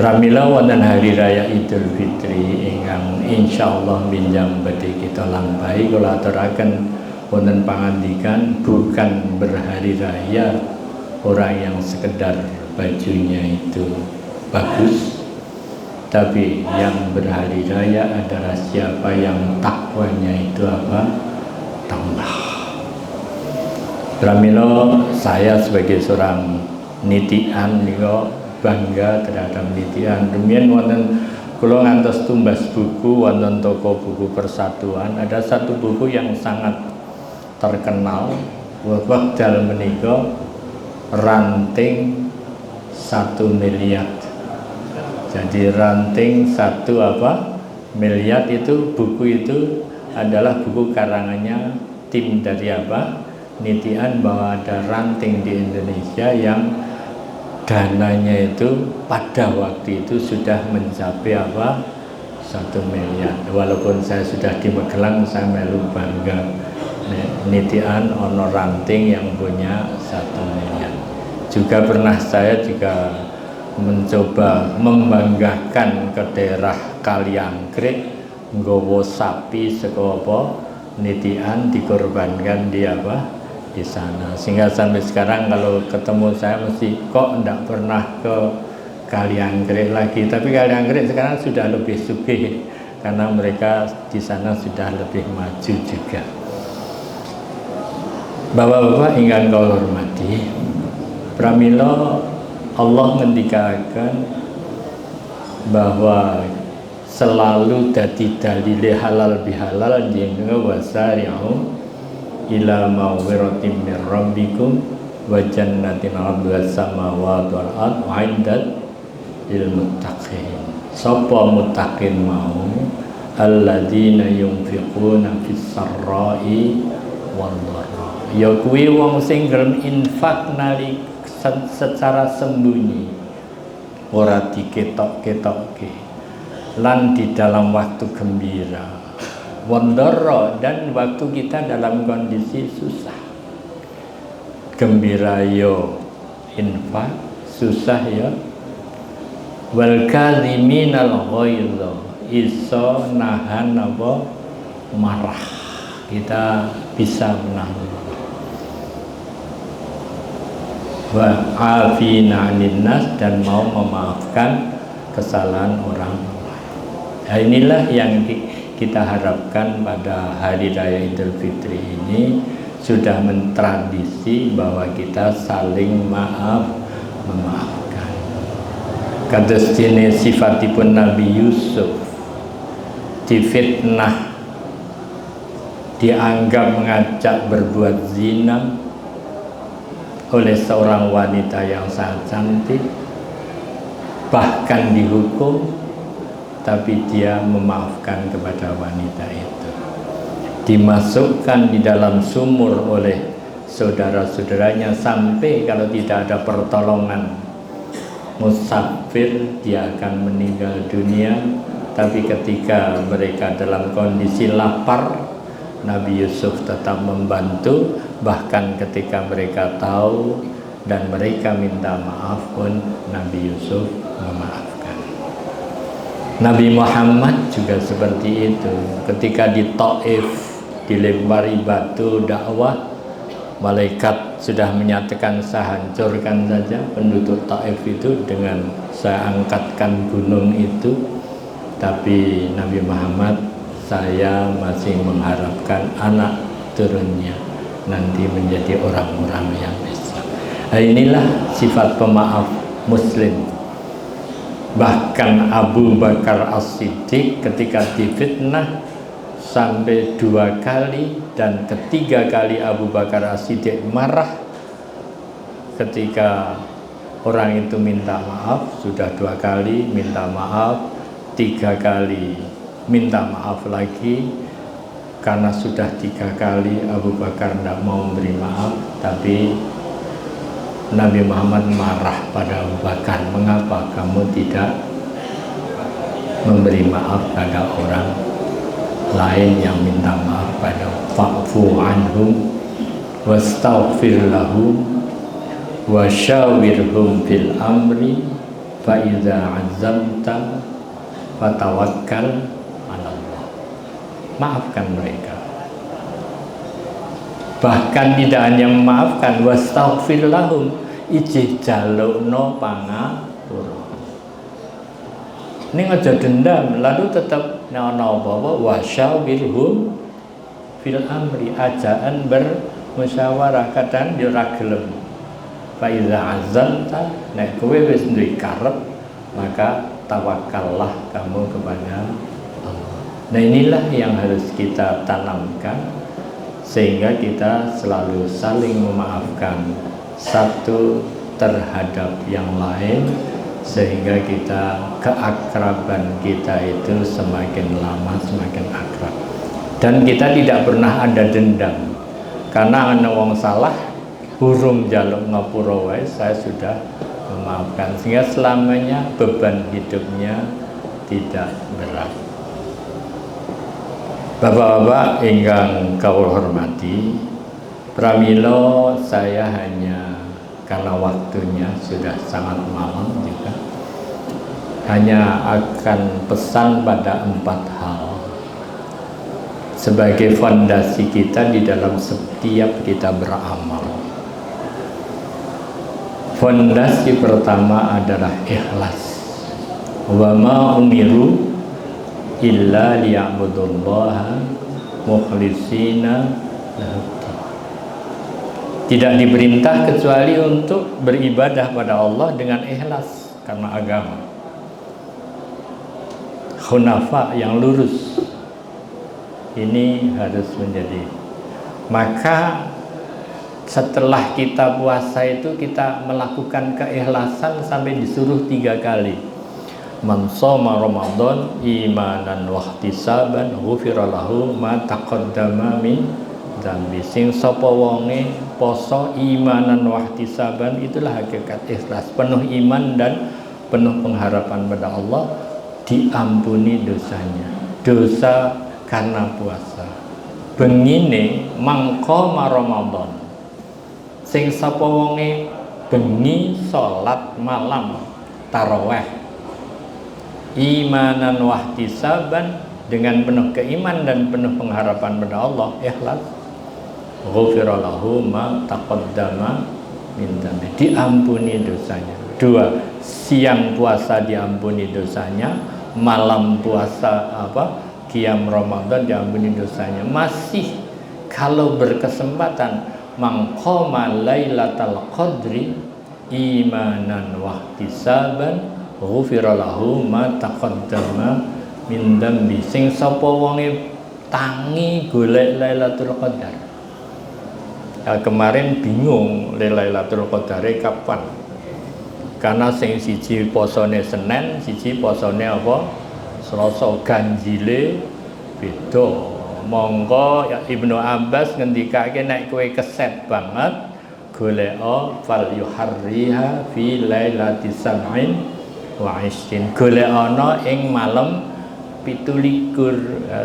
Pramila wonten hari raya Idul Fitri ingkang insyaallah minjang badhe kita lampahi kula aturaken wonten pangandikan bukan berhari raya orang yang sekedar bajunya itu bagus, tapi yang berhari raya adalah siapa yang takwanya itu apa? Tambah. Pramila saya sebagai seorang nitian niku bangga terhadap nitian. Rumiyin wonten kula ngantos tumbas buku wonten toko buku Persatuan, ada satu buku yang sangat terkenal wekdal menika ranting 1 miliar. Jadi ranting 1 miliar itu buku itu adalah buku karangannya tim dari nitian bahwa ada ranting di Indonesia yang dananya itu pada waktu itu sudah mencapai 1 miliar. Walaupun saya sudah di Magelang, saya melu bangga nitian ono ranting yang punya 1 miliar. Juga pernah saya juga mencoba membanggakan ke daerah Kaliangkrik nggawa sapi saka nitian dikorbankan di sana. Sehingga sampai sekarang kalau ketemu saya mesti kok ndak pernah ke Kaliangkrik lagi. Tapi Kaliangkrik sekarang sudah lebih sugih karena mereka di sana sudah lebih maju juga. Bapak-bapak ingkang kula hormati, pramila Allah ngendikaken bahwa selalu dadi dalil halal bihalal jenenge wasari'u ila mawwiratin mir rabbikum wa jannatin 'arduha samawati wal ardh 'iddat lil muttaqin. Sapa muttaqin mau alladzina yunfiquna fis sarra'i wal dharra. Ya kuwi wong sing gelem infak secara sembunyi, ora diketok-ketokke. lan di dalam waktu gembira, wandoro, dan waktu kita dalam kondisi susah. Gembira yo infak, susah ya. Wal kadhiminal ghaidha, iso nahan apa marah, kita bisa menahan. Wa afina 'anil nas, dan mau memaafkan kesalahan orang lain. Nah, inilah yang kita harapkan pada hari raya Idul Fitri ini, sudah mentradisi bahwa kita saling memaafkan. Kados dene sifatipun Nabi Yusuf difitnah, dianggap mengajak berbuat zina oleh seorang wanita yang sangat cantik, bahkan dihukum, tapi dia memaafkan kepada wanita itu. Dimasukkan di dalam sumur oleh saudara-saudaranya, sampai kalau tidak ada pertolongan musafir dia akan meninggal dunia. Tapi ketika mereka dalam kondisi lapar, Nabi Yusuf tetap membantu. Bahkan ketika mereka tahu dan mereka minta maaf pun, Nabi Yusuf memaafkan. Nabi Muhammad juga seperti itu. Ketika di Taif dilempari batu dakwah, malaikat sudah menyatakan saya hancurkan saja penduduk Taif itu dengan saya angkatkan gunung itu. Tapi Nabi Muhammad, saya masih mengharapkan anak turunnya nanti menjadi orang-orang yang Islam. Nah, inilah sifat pemaaf Muslim. Bahkan Abu Bakar As-Siddiq ketika difitnah sampai 2 kali, dan ketiga kali Abu Bakar As-Siddiq marah ketika orang itu minta maaf. Sudah 2 kali minta maaf, 3 kali minta maaf lagi. Karena sudah 3 kali Abu Bakar tidak mau memberi maaf, tapi Nabi Muhammad marah pada Abu Bakar, mengapa kamu tidak memberi maaf pada orang lain yang minta maaf pada fa'fu anhum wastaghfir lahum wa syawirhum fil amri fa idza azamta fatawakkal 'ala Allah. Maafkan mereka. Bahkan tidak hanya memaafkan, wastaghfir lahum, ijih jalukno pangapura. Ini aja dendam, lalu tetap ana apa wasyawirhum fil amri, ajaan bermusyawarah, kadang yo ra gelem. Fa iza azalta, nek kowe wis duwe karep, maka tawakallah kamu kepada Allah. Nah, inilah yang harus kita tanamkan, sehingga kita selalu saling memaafkan satu terhadap yang lain, sehingga kita keakraban kita itu semakin lama semakin akrab, dan kita tidak pernah ada dendam. Karena ana wong salah burung jaluk ngapura wae saya sudah memaafkan, sehingga selamanya beban hidupnya tidak berat. Bapak-bapak ingkang kawula hormati, pramila saya hanya karena waktunya sudah sangat malam juga, hanya akan pesan pada 4 hal sebagai fondasi kita di dalam setiap kita beramal. Fondasi pertama adalah ikhlas. Wa ma umiru illa liya'budullaha mukhlishina lahu. Tidak diperintah kecuali untuk beribadah pada Allah dengan ikhlas karena agama. Khunafa, yang lurus. Ini harus menjadi. Maka setelah kita puasa itu kita melakukan keikhlasan sampai disuruh 3 kali. Man shoma Ramadan imanan wa ihtisaban ghufira lahu ma taqaddama min dzambi. Sing sapa wonge poso imanan wa ihtisaban, itulah hakikat ikhlas, penuh iman dan penuh pengharapan pada Allah, diampuni dosanya. Dosa karena puasa. Bengine mangkoma Ramadan. Sing sapa wonge bengi salat malam tarawih imanan wahtisaban, dengan penuh keiman dan penuh pengharapan pada Allah, ikhlas, ghufira lahu ma taqaddama min dzambi, diampuni dosanya. Dua, siang puasa diampuni dosanya, malam puasa qiyam Ramadan diampuni dosanya. Masih kalau berkesempatan mangqama lailatal qadri imanan wahtisaban ghufira lahu ma taqaddama min dzambi. Sing sapa wonge tangi golek Lailatul Qadar. Kemarin bingung Lailatul Qadare kapan. Karena sing siji posone Senin, siji posone Selasa, ganjile beda. Monggo ya Ibnu Abbas ngendikake nek kowe keset banget goleka fal yuharriha fi lailatis sab'in wa 'ishrin. Golekana ing malam 17,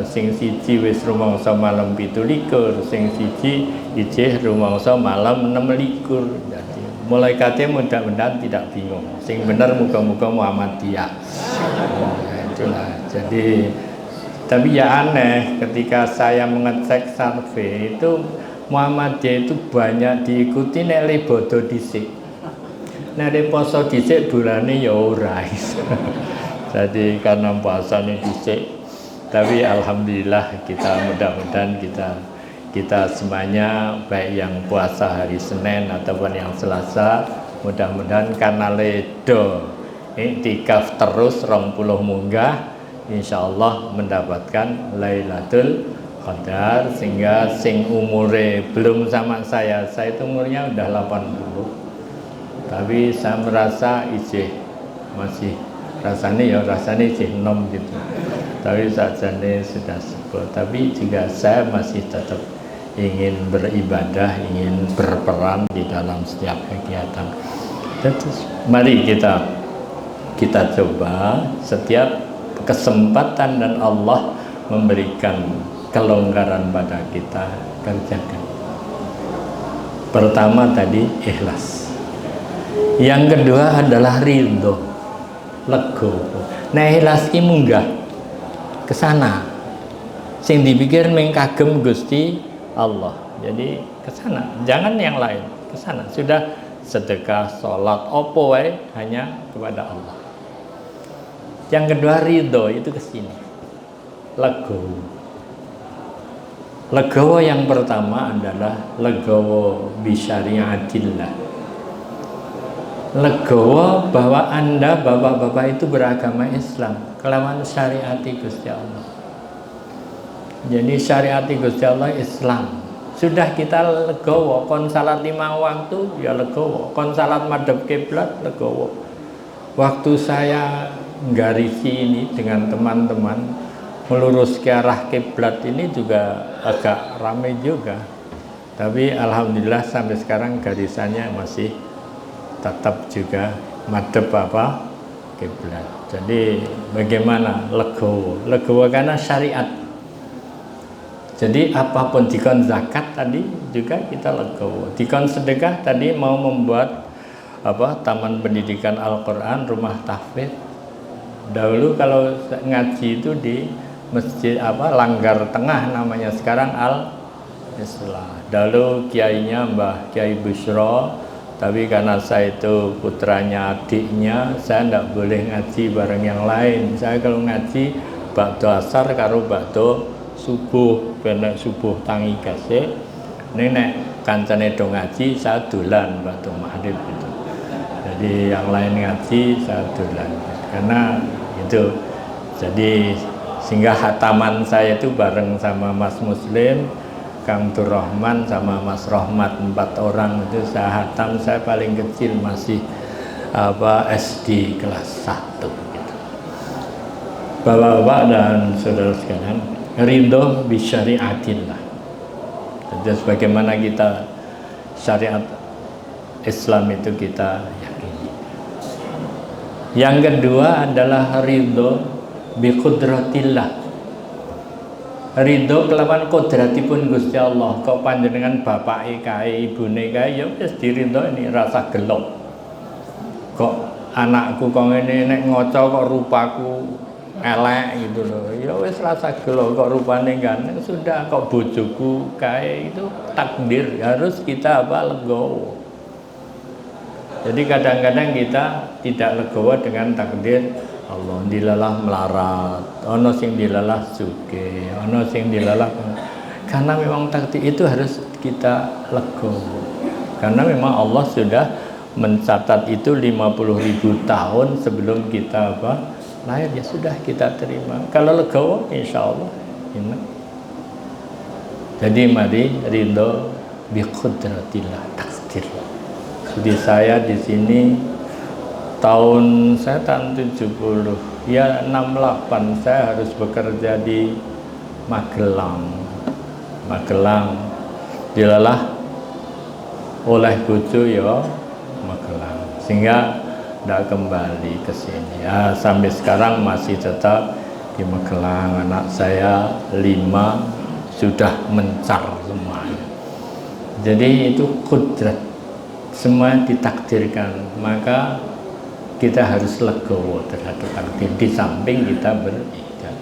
sing siji wis rumangsa malam 17, sing siji ijih rumangsa malam 26. Jadi malaikate mudah-mudahan tidak bingung. Sing bener muga-muga Muhammadiyah. Itulah. Jadi tapi ya aneh ketika saya mengecek survei itu Muhammadiyah itu banyak diikuti nek le bodo dhisik. Nek le poso dhisik bulane ya ora. Jadi karena puasanya dhisik. Tapi alhamdulillah kita mudah-mudahan kita semuanya baik yang puasa hari Senin ataupun yang Selasa, mudah-mudahan karena ledo iktikaf terus 20 munggah, insyaallah mendapatkan Lailatul Qadar. Sehingga sing umure belum sama saya itu umurnya udah 80, tapi saya merasa masih rasanya ijih 6 gitu, tapi sajane sudah sebut. Tapi juga saya masih tetap ingin beribadah, ingin berperan di dalam setiap kegiatan. Terus mari kita coba setiap kesempatan dan Allah memberikan kelonggaran pada kita, kerjakan. Pertama tadi ikhlas, yang kedua adalah ridho, legowo. Nah ikhlas ki munggah kesana, sing dipikir mengkagem Gusti Allah. Jadi kesana, jangan yang lain, kesana. Sudah sedekah, sholat, opo wae hanya kepada Allah. Yang kedua ridho, itu kesini, legowo. Legowo yang pertama adalah legowo bisyariatillah. Legowo bahwa Anda bapak-bapak itu beragama Islam kelawan syariati Gusti Allah. Jadi syariati Gusti Allah Islam. Sudah kita legowo, kon salat 5 waktu ya legowo, kon salat madhep kiblat legowo. Waktu saya nggarisi ini dengan teman-teman melurus ke arah kiblat ini juga agak ramai juga. Tapi alhamdulillah sampai sekarang garisannya masih tetap juga madhep kiblat. Jadi bagaimana legowo karena syariat. Jadi apapun dikon zakat tadi juga kita legowo. Dikon sedekah tadi mau membuat taman pendidikan Al-Qur'an, rumah tahfidz. Dahulu kalau ngaji itu di masjid Langgar Tengah namanya, sekarang Al-Islah. Dahulu kiainya Mbah Kiai Busyra. Tapi karena saya itu putranya adiknya, saya tidak boleh ngaji bareng yang lain. Saya kalau ngaji bakdo asar karo bakdo subuh, bener subuh tangi kasih. Nek kancane do ngaji, saya dolan bakdo maghrib gitu. Jadi yang lain ngaji, saya dolan. Karena itu, jadi sehingga hataman saya itu bareng sama Mas Muslim, Kang Turrahman sama Mas Rahmat, 4 orang itu saya hatam. Saya paling kecil masih SD kelas 1 gitu. Bapak-bapak dan saudara sekalian, ridho bisyariatillah. Jadi bagaimana kita syariat Islam itu kita yakini. Yang kedua adalah ridho bi qudratillah. Ridho kelawan kodratipun Gusti Allah. Kok panjenengan bapake kae, ibune kae ya wis diridhoni, rasa gelo. Kok anakku kok ngene nek ngaca kok rupaku elek gitu loh. Ya wis rasa gelo, kok rupane ganteng sudah, kok bojoku kae, itu takdir, harus kita legowo. Jadi kadang-kadang kita tidak legowo dengan takdir Allah. Dilalah melarat, ono sing dilalah sugih, ono sing dilalah, karena memang takdir itu harus kita legowo. Karena memang Allah sudah mencatat itu 50.000 tahun sebelum kita lahir, ya sudah kita terima. Kalau legowo insya Allah enak. Jadi mari ridho bi qudratillah, takdir. Jadi saya di sini tahun 70, ya 68 saya harus bekerja di Magelang. Dilalah oleh bojo ya Magelang, sehingga tidak kembali ke sini. Ya sampai sekarang masih tetap di Magelang. Anak saya 5 sudah mencar semuanya. Jadi itu kudrat, semua ditakdirkan, maka kita harus legowo terhadap takdir di samping kita beribadah.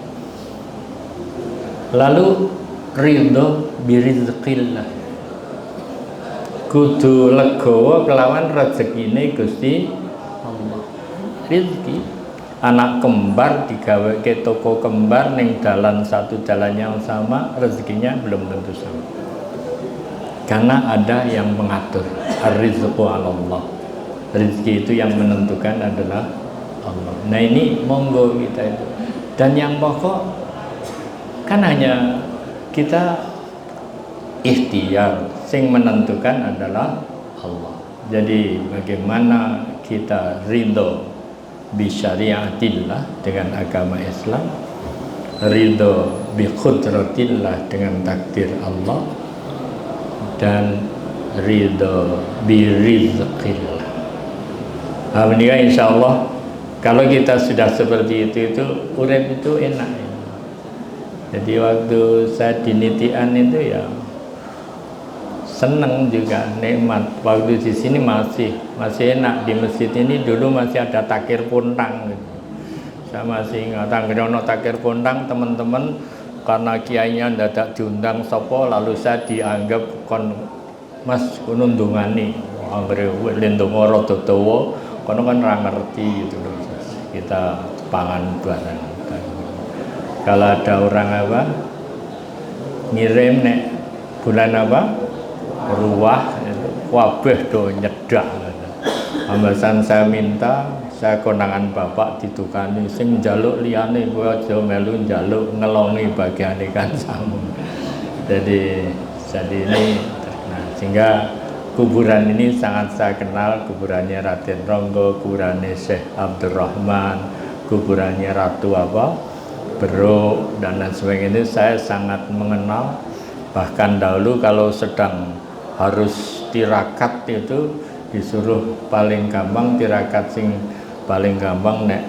Lalu ridho birizqillah, kudu legowo kelawan rezekine Gusti Allah. Rizki anak kembar digawe ke toko kembar ning dalan satu jalan yang sama, rezekinya belum tentu sama. Karena ada yang mengatur. Ar-rizqu 'ala Allah. Rezeki itu yang menentukan adalah Allah. Nah ini monggo kita itu. Dan yang pokok kan hanya kita ikhtiar, sing menentukan adalah Allah. Jadi bagaimana kita ridho bi syariatillah dengan agama Islam, ridho bi qudratillah dengan takdir Allah, dan ridho bi rizqillah. Nah, menikah insya Allah kalau kita sudah seperti itu urip itu enak. Jadi waktu saya di Nitian itu ya seneng juga, nikmat. Waktu di sini masih enak. Di masjid ini dulu masih ada takir puntang gitu. Saya masih ingat ono takir puntang, teman-teman, karena kiainya dadak diundang sopo, lalu saya dianggap kon mas kunundungani anggere lindung ora dawa, kono kan ora ngerti gitu loh. Kita pangan bareng. Kalau ada orang ngirim nek bulan ruah, wabah do nyedak. Ambasan saya minta, saya konangan bapak ditukani, sing njaluk liyane kowe aja melu njaluk ngelongi bagiane kancamu. Jadi ini sehingga kuburan ini sangat saya kenal, kuburannya Raden Ronggo, kuburannya Syekh Abdurrahman, kuburannya Ratu Beruk, dan lain sebagainya. Saya sangat mengenal. Bahkan dahulu kalau sedang harus tirakat itu disuruh paling gampang tirakat, sing paling gampang nek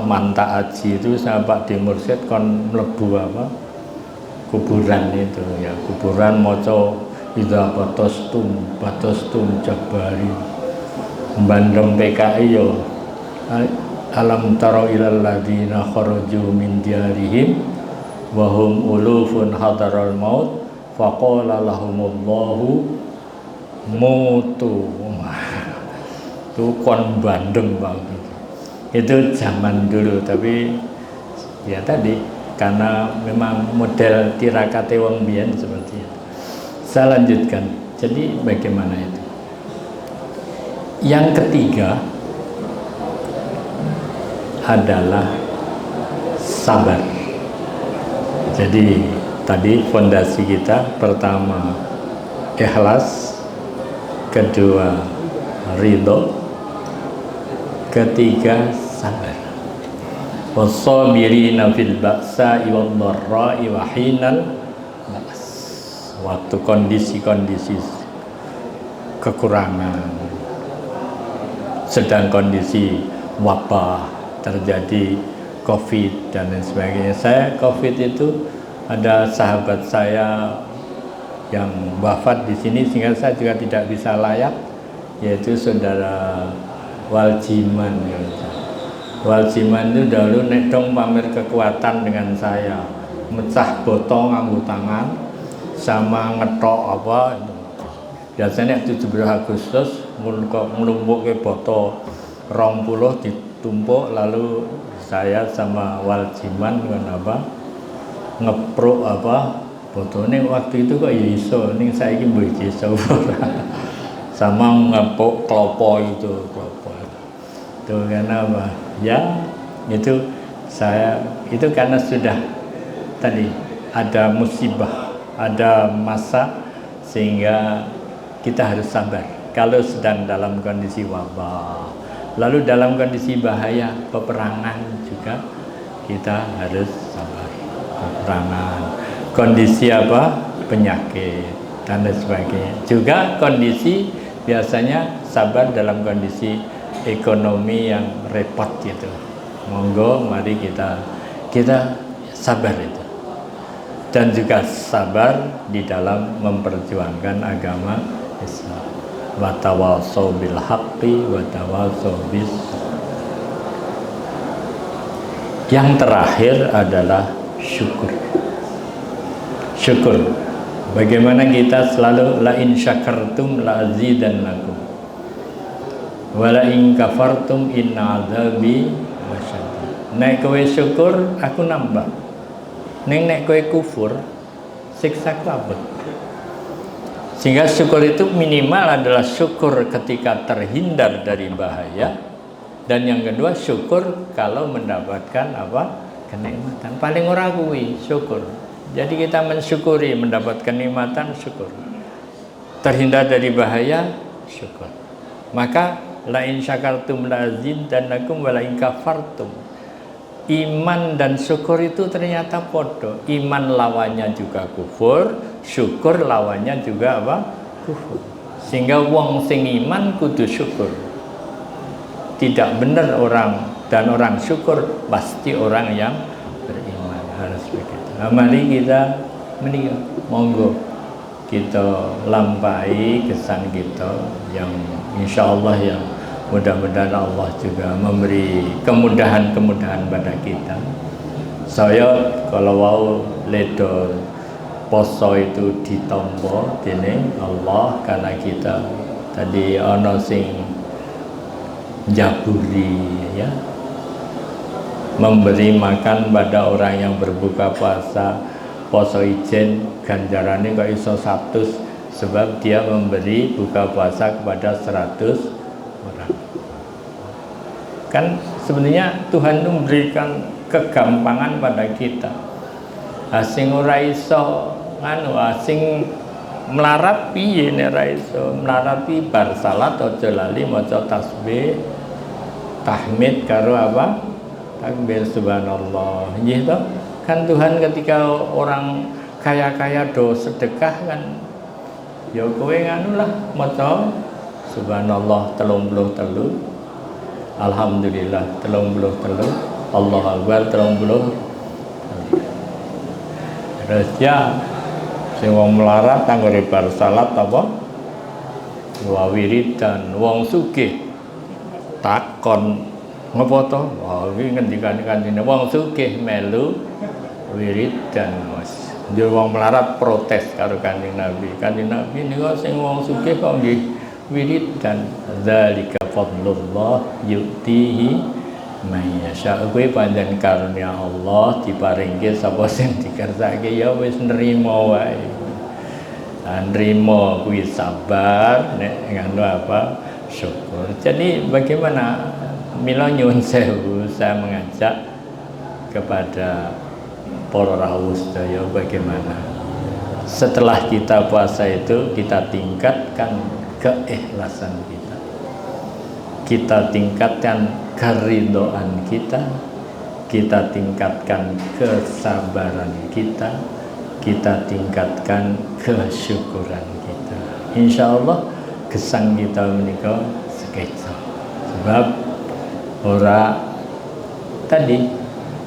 manta aji itu sama Pak di Mursyid kon mlebu kuburan itu ya, kuburan moco idza batastum jabari bandem PKI yo alam taro ilal ladina kharaju min diarihim wa hum ulufun hadaral maut faqala lahumullahu mutu. Itu kon bandeng banget. Itu zaman dulu, tapi ya tadi karena memang model tirakate wong biyen seperti itu. Saya lanjutkan. Jadi bagaimana itu? Yang ketiga adalah sabar. Jadi tadi fondasi kita pertama ikhlas, kedua ridho, ketiga sabar. Wasabirina fil ba'sa'i wad dharra'i wa hinal ba's. Waktu kondisi-kondisi kekurangan, sedang kondisi wabah terjadi COVID dan lain sebagainya. Saya COVID itu ada sahabat saya yang wafat di sini sehingga saya juga tidak bisa layak, yaitu saudara Waljiman. Waljiman itu dahulu nek dong pamer kekuatan dengan saya, mecah botol nganggo tangan sama ngetok apa itu. Biasanya 17 Agustus ngelumpuk ke botol 20 ditumpuk, lalu saya sama Waljiman dengan apa ngepruk apa botolnya waktu itu kok ya iso ning saiki mbok iso sama ngepuk klopo itu karena apa ya itu saya itu karena sudah tadi ada musibah, ada masa sehingga kita harus sabar kalau sedang dalam kondisi wabah. Lalu dalam kondisi bahaya peperangan juga kita harus sabar. Peperangan, kondisi apa penyakit dan lain sebagainya. Juga kondisi biasanya sabar dalam kondisi ekonomi yang repot gitu. Monggo mari kita sabar itu. Dan juga sabar di dalam memperjuangkan agama Islam. Wa tawassaw bil haqqi wa tawassaw bis sabr. Yang terakhir adalah syukur. Syukur. Bagaimana kita selalu la in syakartum la azidannakum wa la in kafartum inna adzabi lasyadid. Nek kowe syukur aku nambah. Nek kowe kufur siksa ku abot. Sehingga syukur itu minimal adalah syukur ketika terhindar dari bahaya, dan yang kedua syukur kalau mendapatkan apa kenikmatan. Paling ora kuwi syukur. Jadi kita mensyukuri mendapatkan kenikmatan, syukur. Terhindar dari bahaya, syukur. Maka la in syakartum la azidannakum wa la in kafartum. Iman dan syukur itu ternyata podo. Iman lawannya juga kufur, syukur lawannya juga apa? Kufur. Sehingga wong sing iman kudu syukur. Tidak benar orang dan orang syukur pasti orang yang beriman, harus begitu. Nah, mari kita menikah, monggo kita lampai kesan kita yang insya Allah yang mudah-mudahan Allah juga memberi kemudahan-kemudahan pada kita. Saya kalau mau ledo poso itu ditampa dening Allah karena kita tadi ana sing jaburi ya, memberi makan pada orang yang berbuka puasa, poso ijen ganjarannya kok iso 100 sebab dia memberi buka puasa kepada 100 orang. Kan sebenarnya Tuhan itu memberikan kegampangan pada kita. Asing ora iso nganu, asing melarat piye nek ora iso melarat pi bar salat aja lali maca tasbih tahmid karo apa takbir subhanallah. Nggih toh? Kan Tuhan ketika orang kaya-kaya do sedekah kan ya kowe nganu lah maca subhanallah 33, alhamdulillah 33, Allahu akbar 30. Terus ya sing wong melarat kanggo bar salat apa wa wiridan, wong sugih takon ngopo to? Wah iki ngendikane Kanjeng wong sugih melu wiridan. Dia wong melarat protes karo Kanjeng Nabi. Kanjeng Nabi niku sing wong sugih kok nggih wiridan. Zalika fadlullah yu'tihi may yasha. Kuwi pancen karunia Allah diparingke sapa sing dikersake ya wis nrimo wae. Nrimo kuwi sabar nek ngono apa syukur. Jadi bagaimana mila nyuwun sewu saya mengajak kepada para rawuh sedaya bagaimana setelah kita puasa itu kita tingkatkan keikhlasan kita tingkatkan keridhaan kita tingkatkan kesabaran kita tingkatkan kesyukuran kita. Insya Allah gesang kita menikah sekeca sebab ora tadi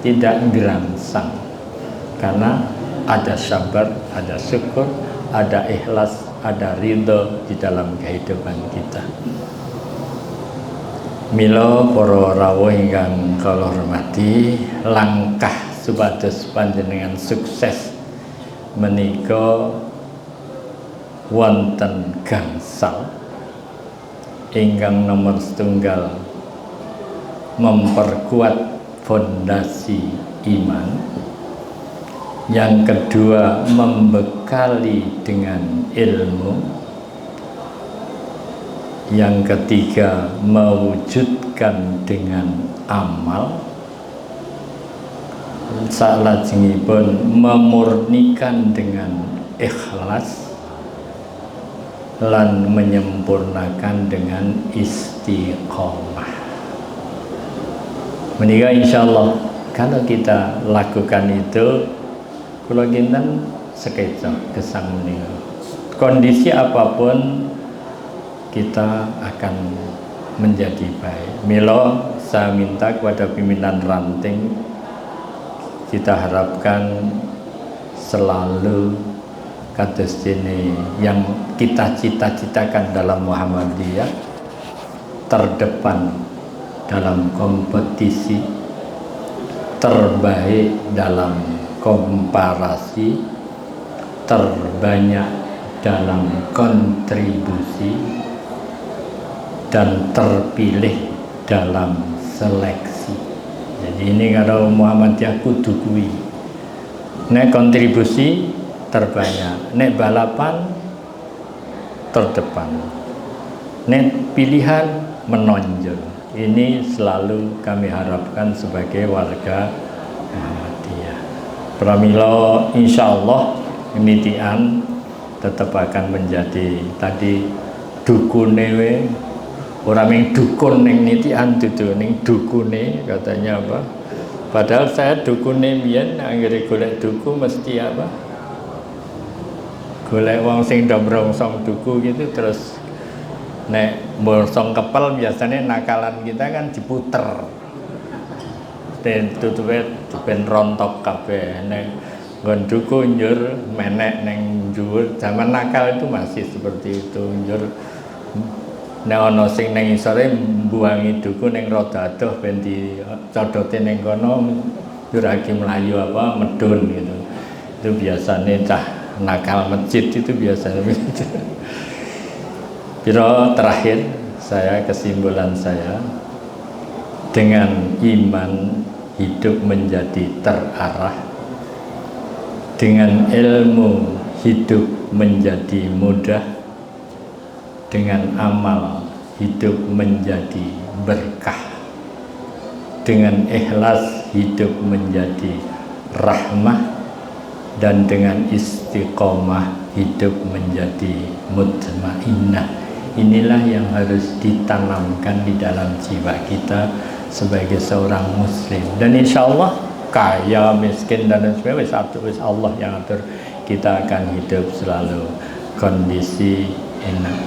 tidak gerangsang, karena ada sabar, ada syukur, ada ikhlas, ada ridho di dalam kehidupan kita. Mila para rawuh ingkang kula hormati, langkah supados panjenengan sukses menika wonten gangsal ingkang nomor setunggal memperkuat fondasi iman, yang kedua membekali dengan ilmu, yang ketiga mewujudkan dengan amal, salajengipun memurnikan dengan ikhlas, lan menyempurnakan dengan istiqomah. Menika insyaallah kalau kita lakukan itu, kula kinten sekecap gesang menika. Kondisi apapun kita akan menjadi baik. Milo saya minta kepada pimpinan ranting, kita harapkan selalu kados dene yang kita cita-citakan dalam Muhammadiyah, terdepan dalam kompetisi, terbaik dalam komparasi, terbanyak dalam kontribusi, dan terpilih dalam seleksi. Jadi ini kalau Muhammadiyah kudu kuwi. Nek kontribusi terbanyak, nek balapan terdepan, nek pilihan menonjol. Ini selalu kami harapkan sebagai warga Muhammadiyah. Pramila insyaallah nitian tetap akan menjadi tadi dukune we. Orang yang dukun yang nitian dudu ning dukune katanya apa? Padahal saya dukune biyen anggere golek duku mesti apa? Golek wong sing ndomrongsong duku gitu, terus nek mborsong kepel biasanya nakalan kita kan diputer. Dan tutupe ben rontok kabeh. Nek nggon duku njur menek ning dhuwur, zaman nakal itu masih seperti itu, njur nek ana sing ning isore mbuangi duku ning rada adoh ben dicodote ning kono juragi melayu apa medun gitu. Itu biasanya cah nakal masjid itu biasanya begitu. Piro terakhir kesimpulan saya, dengan iman hidup menjadi terarah, dengan ilmu hidup menjadi mudah, dengan amal hidup menjadi berkah, dengan ikhlas hidup menjadi rahmah, dan dengan istiqomah hidup menjadi mutmainnah. Inilah yang harus ditanamkan di dalam jiwa kita sebagai seorang muslim. Dan insya Allah kaya, miskin, dan sebagainya wis Allah yang atur. Kita akan hidup selalu kondisi enak,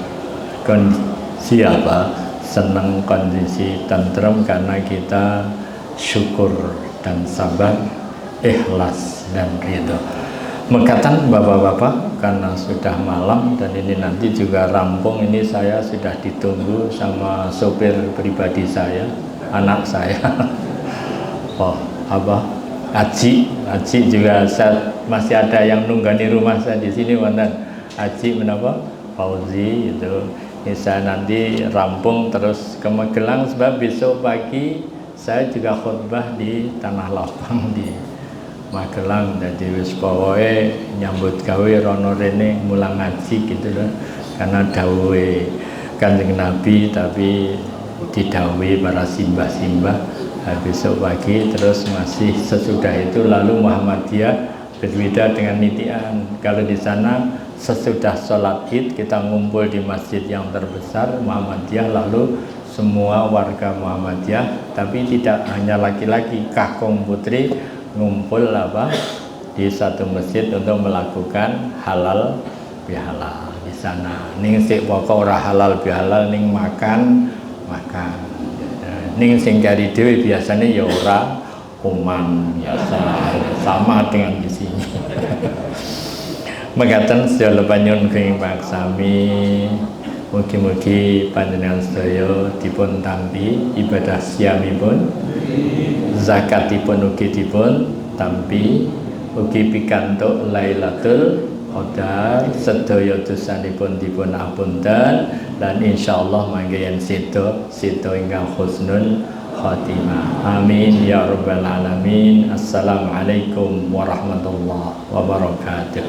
kondisi apa? Senang, kondisi tentrem, karena kita syukur dan sabar, ikhlas dan ridho. Mekatan bapak-bapak, karena sudah malam dan ini nanti juga rampung, ini saya sudah ditunggu sama sopir pribadi saya, anak saya. Oh, apa? Aji juga saya, masih ada yang nunggani rumah saya di sini, wonten Aji menapa? Fauzi itu. Ini saya nanti rampung terus ke Magelang, sebab besok pagi saya juga khutbah di Tanah Lapang di Magelang. Jadi wis pokoke nyambut gawe rono rene mulang ngaji gitu loh. Karena dawuhe Kanjeng Nabi, tapi didhawuhi para simbah-simbah. Besok pagi terus masih sesudah itu lalu Muhammadiyah berbeda dengan nitian. Kalau di sana sesudah sholat id kita ngumpul di masjid yang terbesar Muhammadiyah, lalu semua warga Muhammadiyah, tapi tidak hanya laki-laki, kakung putri ngumpul apa di satu masjid untuk melakukan halal bihalal di sana. Ning sik pokok ora halal bihalal, ning makan ning sing cari dhewe biasanya ya kuman biasa sama dengan di sini. Mekaten sedaya panyuwun kenging paksami, mugi-mugi panjenengan sedaya dipun tampi ibadah siyamipun, zakatipun ugi dipun tampi, ugi pikantuk Lailatul Qadar, sedaya dosanipun dipun apunten lan insyaallah mangke yen sida ingkang husnul khatimah. Amin ya rabbal alamin. Assalamualaikum warahmatullahi wabarakatuh.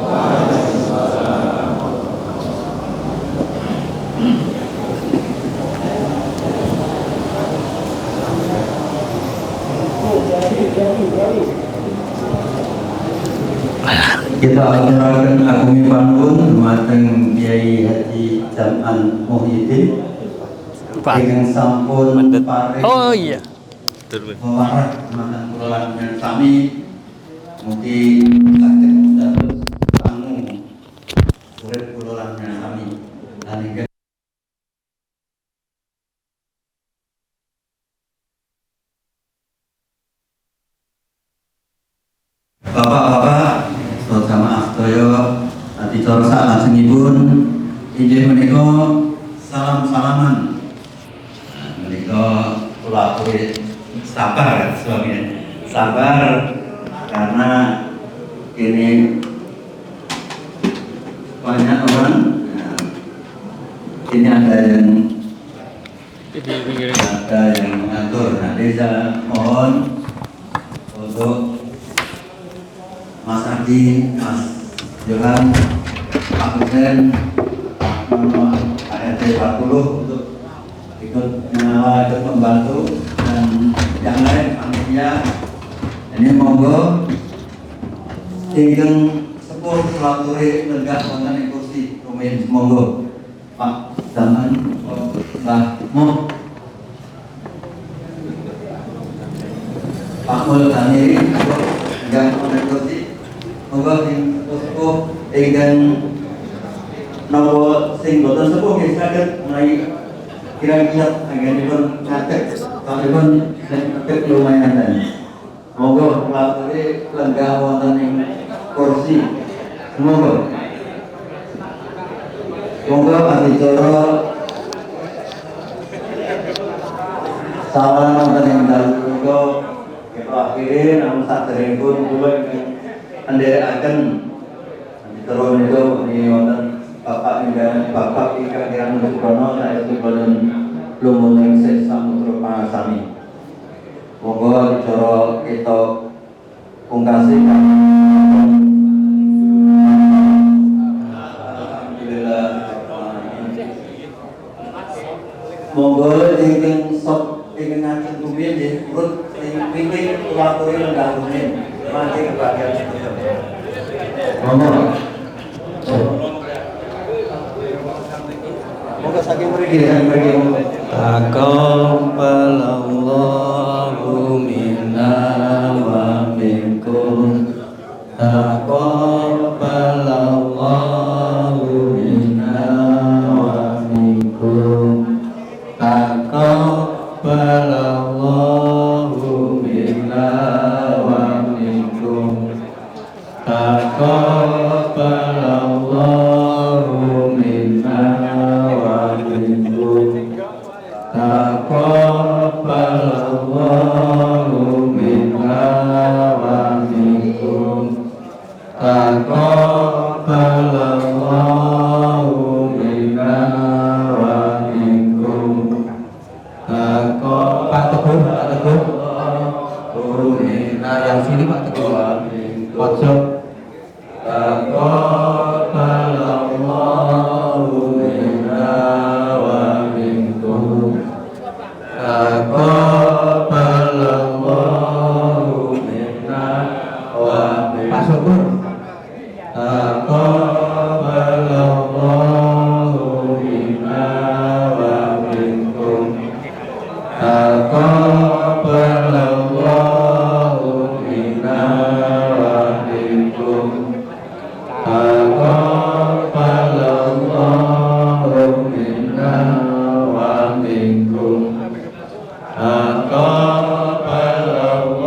Kita aturaken agunging panuwun dumateng Kyai Haji Jam'an Muhyiddin ingkang sampun paring wewarah dumateng kula lan sami, mugi saged dados pangu urip kula lan sami lan inggih Bapak-bapak jamaah sedaya adicara salajengipun inggih menika salam-salaman. Menika kula aturi sabar sebagai sabar karena ini banyak orang. Ini ada yang mengatur. Nanti saya mohon untuk Mas Adi, Mas Johan, Pak Hussein, ART 40 untuk ikut membantu dan yang lain panitia. Ini monggo ingkang sepuh pelaturi lenggah wonten ing kursi rumiyin, monggo Pak Zaman Mbah Mo Pak Multani yang wonten kursi. Monggo sing sepuh ingkang napa sing boten sepuh nggih saged mulai kira-kira anggenipun ngadeg salipun sing ngadeg lumayan dan monggo pelaturi lenggah wonten ing kursi. Monggo adicara sawan wonten ing dalu menika kita akhiri, namun saderengipun kula ingkang andharaken adicara menika menika wonten Bapak ingkang kirang nugrono saestu boten lumunung sih samudra pangasami. Monggo adicara kita pungkasi alhamdulillah. Monggo ingkang sok ingkang ngajeng rumiyin nggih urut pimpin pelaturi lenggah rumiyin mangke kebagian sedaya. Monggo saking mriki taqabbalallahu minna wa minkum, taqabbalallahu minna wa minkum, taqabbalallahu minna wa minkum, taqabbalallahu minna wa minkum, taqabbalallahu minna wa minkum, taqabbalallahu minna wa minkum, Pak Teguh minna yang sini Pak Teguh pojok, taqabbalallahu minna wa minkum, taqabbalallahu minna wa minkum, Pak Syukur, taqabbalallahu minna wa minkum, taqabbalallahu minna wa minkum, taqabbalallahu minna wa minkum, taqabbalallahu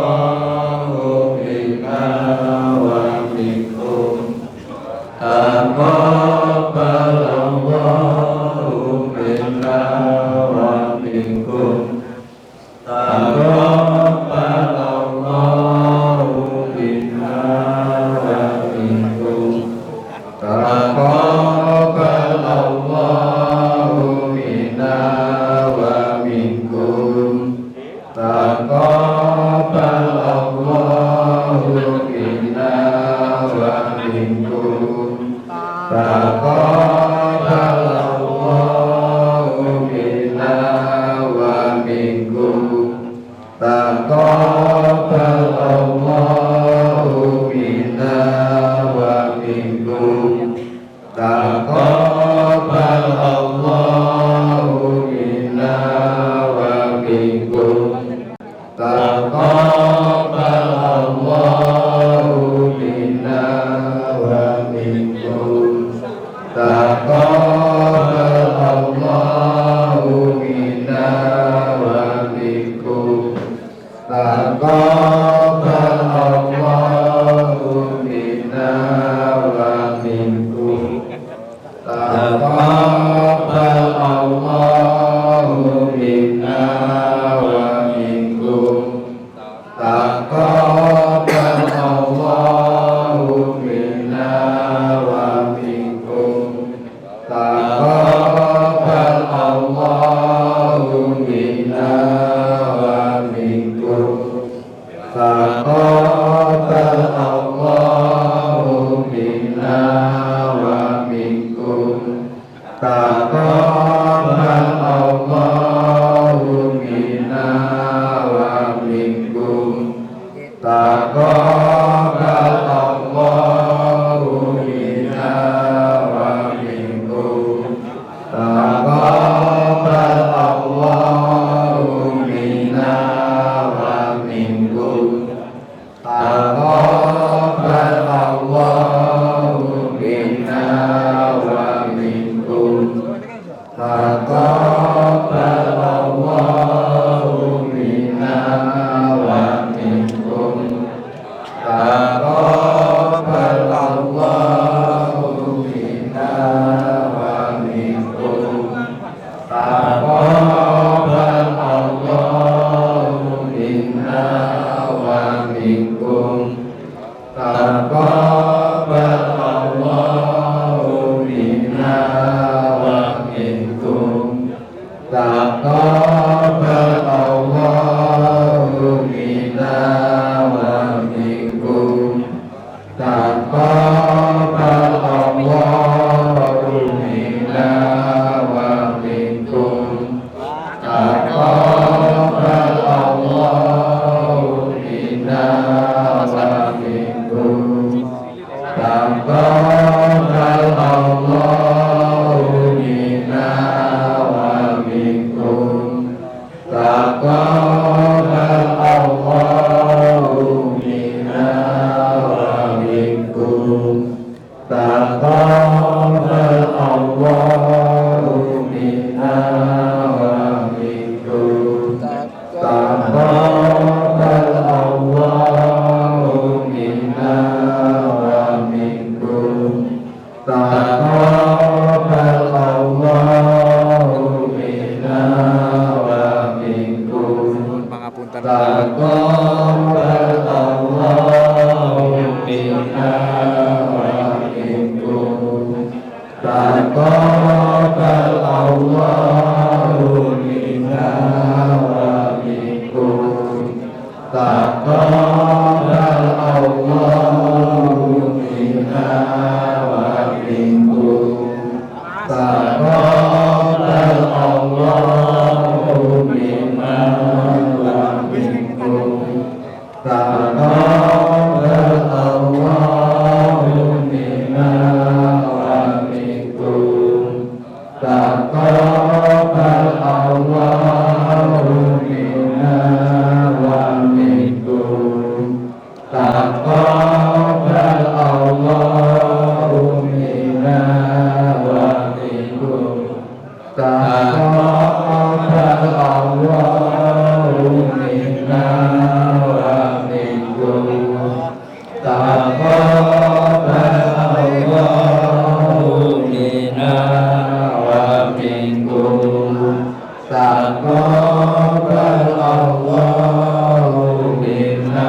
Taqabbal Allahu minna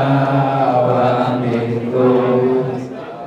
wa minkum.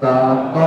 Taqabbal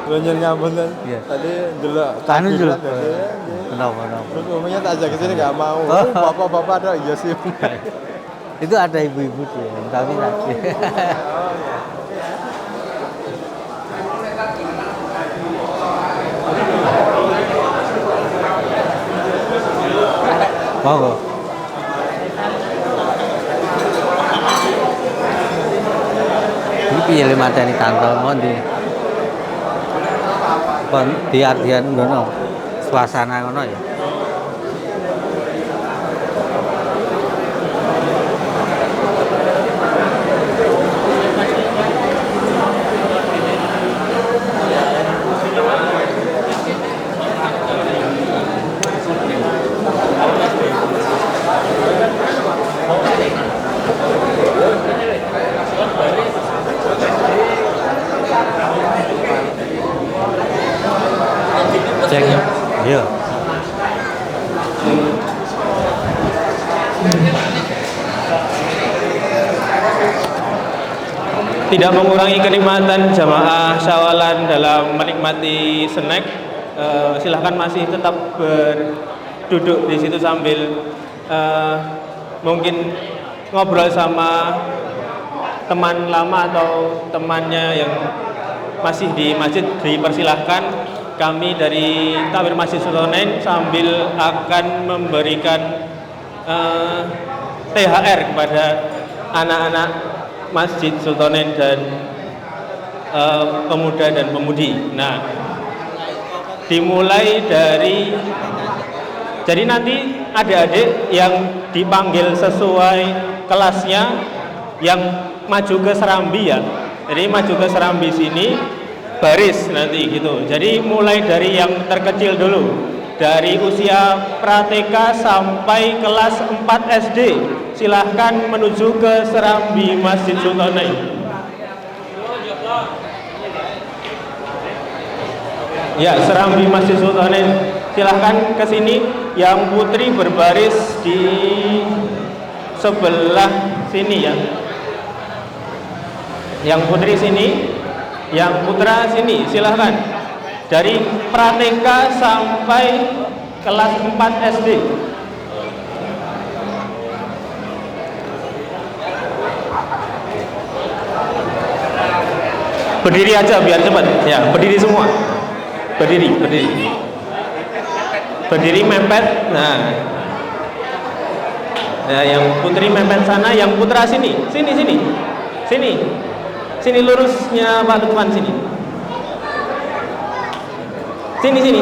Banyak nyambung kan?
Iya.
Tadi delok.
Kanu delok.
Kenapa?
Kenapa?
Terus umumnya tak ajak ke sini nggak mau. Bapak-bapak ada iya sih.
Itu ada ibu-ibu sih, tapi lagi. Monggo. Iki piye le mateni kantor ngondi? Kon diardian ngono. Suasana ngono ya. Cek ya. Iya.
Tidak mengurangi kenikmatan jamaah syawalan dalam menikmati snack. Silahkan masih tetap berduduk di situ sambil mungkin ngobrol sama teman lama atau temannya yang masih di masjid. Dipersilahkan, kami dari Takmir Masjid Sultonain sambil akan memberikan THR kepada anak-anak Masjid Sultonain dan pemuda dan pemudi. Nah, dimulai dari, jadi nanti adik-adik yang dipanggil sesuai kelasnya yang maju ke serambi ya. Jadi maju ke serambi sini baris nanti gitu. Jadi mulai dari yang terkecil dulu, dari usia pra-TK sampai kelas 4 SD. Silahkan menuju ke serambi Masjid Sultonain. Ya, serambi Masjid Sultonain. Silahkan ke sini. Yang putri berbaris di sebelah sini ya. Yang putri sini, yang putra sini, silahkan. Dari Prateka sampai kelas 4 SD. Berdiri aja biar cepat. Ya, berdiri semua. Berdiri. Berdiri mepet. Nah. Nah, yang putri mepet sana, yang putra sini. Sini lurusnya Pak Lukman sini. Sini.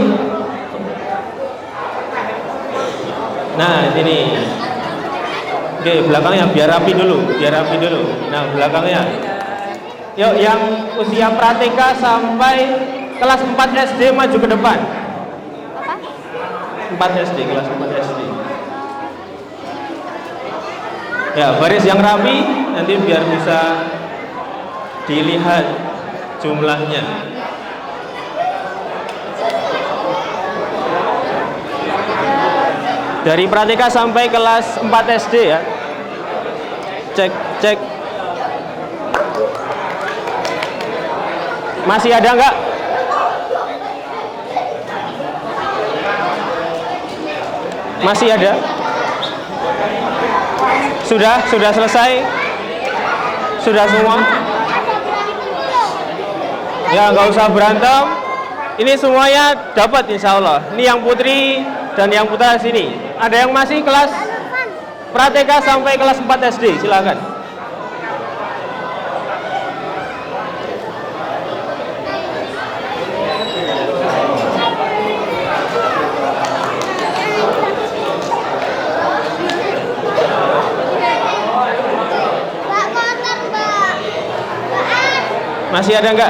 Nah, sini. Oke, belakangnya biar rapi dulu. Nah, belakangnya. Yuk, yang usia Prateka sampai kelas 4 SD maju ke depan. Apa? 4 SD, kelas 4 SD. Ya, baris yang rapi, nanti biar bisa dilihat jumlahnya. Dari Prateka sampai kelas 4 SD ya. Cek. Masih ada enggak? Masih ada? Sudah selesai? Sudah semua? Ya, nggak usah berantem. Ini semuanya dapat insya Allah. Ini yang putri dan yang putra sini. Ada yang masih kelas Prateka sampai kelas 4 SD, silakan. Masih ada enggak?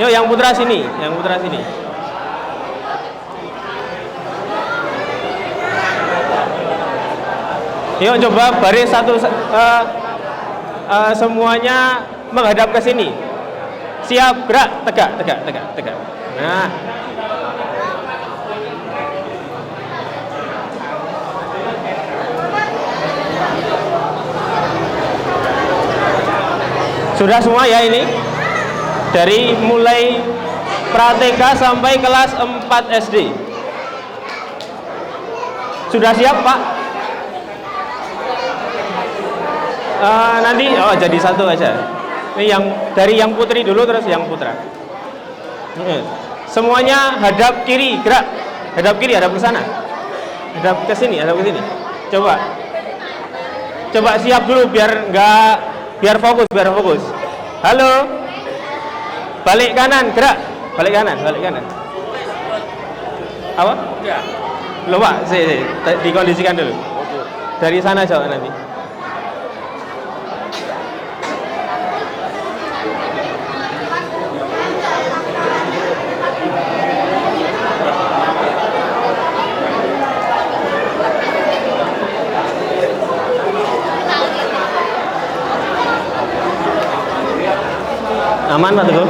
Yuk, yang putra sini. Yuk, coba baris satu, semuanya menghadap ke sini. Siap, gerak, tegak. Nah. Sudah semua ya ini? Dari mulai Prateka sampai kelas 4 SD. Sudah siap, Pak? Nanti jadi satu aja. Ini yang dari yang putri dulu, terus yang putra. Semuanya hadap kiri, gerak. Hadap kiri, hadap ke sana. Hadap ke sini. Coba siap dulu biar fokus. Halo. Balik kanan, gerak. Balik kanan. Apa? Ya. Belum, Pak. Dikondisikan dulu. Dari sana jauh nanti. Aman, Pak Teguh?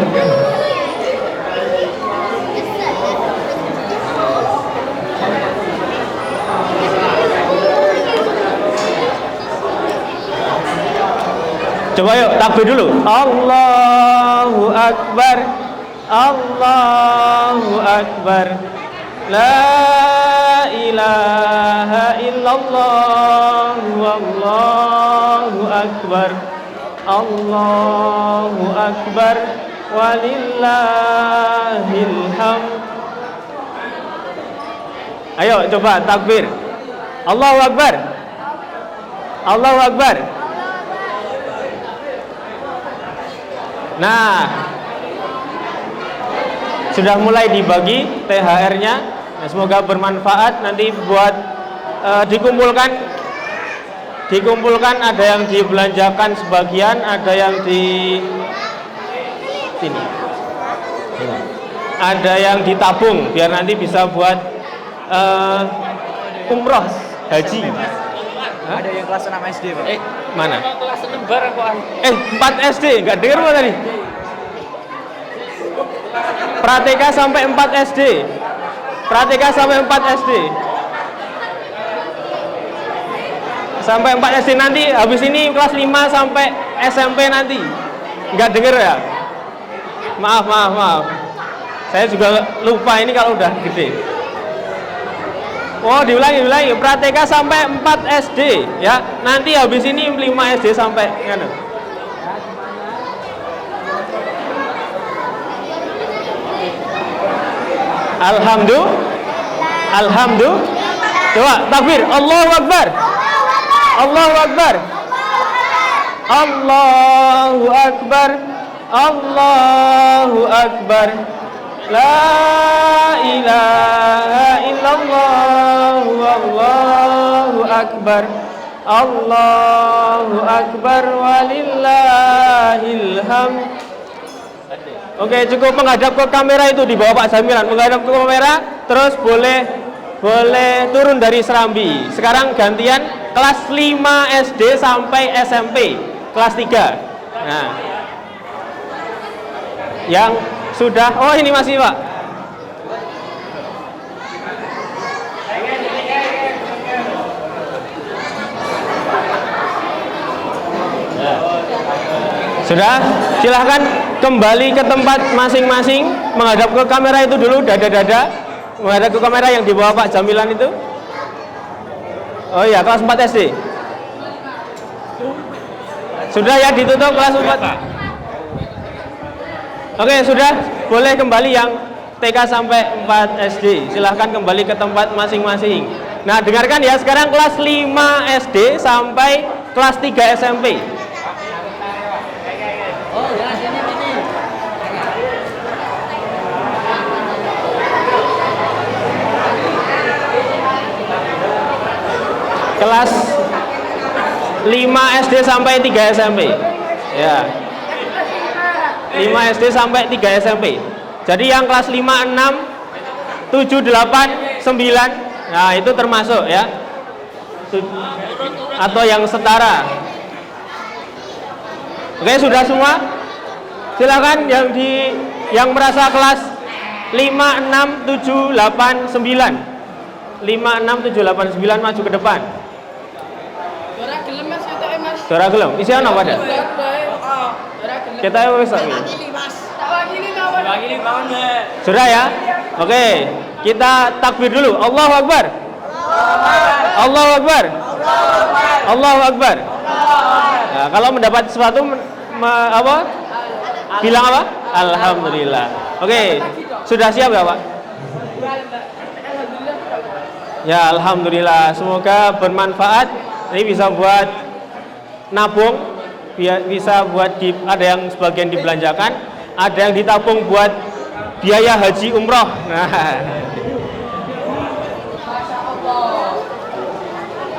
Coba yuk, takbir dulu. Allahu Akbar. La ilaha illallah. Wallahu Akbar. Allahu Akbar. Walillahil hamd. Ayo coba takbir. Allahu Akbar. Nah, sudah mulai dibagi THR-nya. Nah, semoga bermanfaat. Nanti buat dikumpulkan, ada yang dibelanjakan sebagian, ada yang di sini, ada yang ditabung biar nanti bisa buat umroh haji.
Ada yang kelas 6 SD, Pak.
Mana?
Kelas 6 bareng kok.
4 SD, enggak dengar apa tadi? Prateka sampai 4 SD. Sampai 4 SD nanti, habis ini kelas 5 sampai SMP nanti. Nggak denger ya? Maaf. Saya juga lupa ini kalau udah gede. Oh, diulangi. Pra-TK sampai 4 SD ya. Nanti habis ini 5 SD sampai kan. Alhamdulillah. Coba takbir. Allahu Akbar. Allahu Akbar. Allahu Akbar. Allahu Akbar. La ilaha illallah. Wallahu Akbar. Allahu Akbar walillahil hamd. Oke, cukup menghadap ke kamera itu di bawah Pak Zamilan. Menghadap ke kamera, terus boleh turun dari serambi. Sekarang gantian kelas 5 SD sampai SMP, kelas 3. Nah, yang sudah, oh ini masih Pak. Sudah, silahkan kembali ke tempat masing-masing. Menghadap ke kamera itu dulu, dada-dada. Menghadap ke kamera yang di bawah Pak Jamilan itu. Oh iya, kelas 4 SD. Sudah ya, ditutup kelas 4. Oke, sudah. Boleh kembali yang TK sampai 4 SD. Silahkan kembali ke tempat masing-masing. Nah, dengarkan ya, sekarang kelas 5 SD sampai kelas 3 SMP. Kelas 5 SD sampai 3 SMP. Ya. 5 SD sampai 3 SMP. Jadi yang kelas 5, 6, 7, 8, 9. Nah, itu termasuk ya. Atau yang setara. Oke, sudah semua? Silakan yang merasa kelas 5, 6, 7, 8, 9. 5, 6, 7, 8, 9 maju ke depan. Suara gelem, isi ana pada? Kita wis sak. Sudah ya? Oke, kita takbir dulu. Allahu Akbar. Allahu Akbar. Allahu Akbar. Nah, kalau mendapat sesuatu bilang apa? Alhamdulillah. Oke, sudah siap ya, Pak? Ya, alhamdulillah. Semoga bermanfaat. Ini bisa buat nabung, bisa buat ada yang sebagian dibelanjakan, ada yang ditabung buat biaya haji umroh. Nah,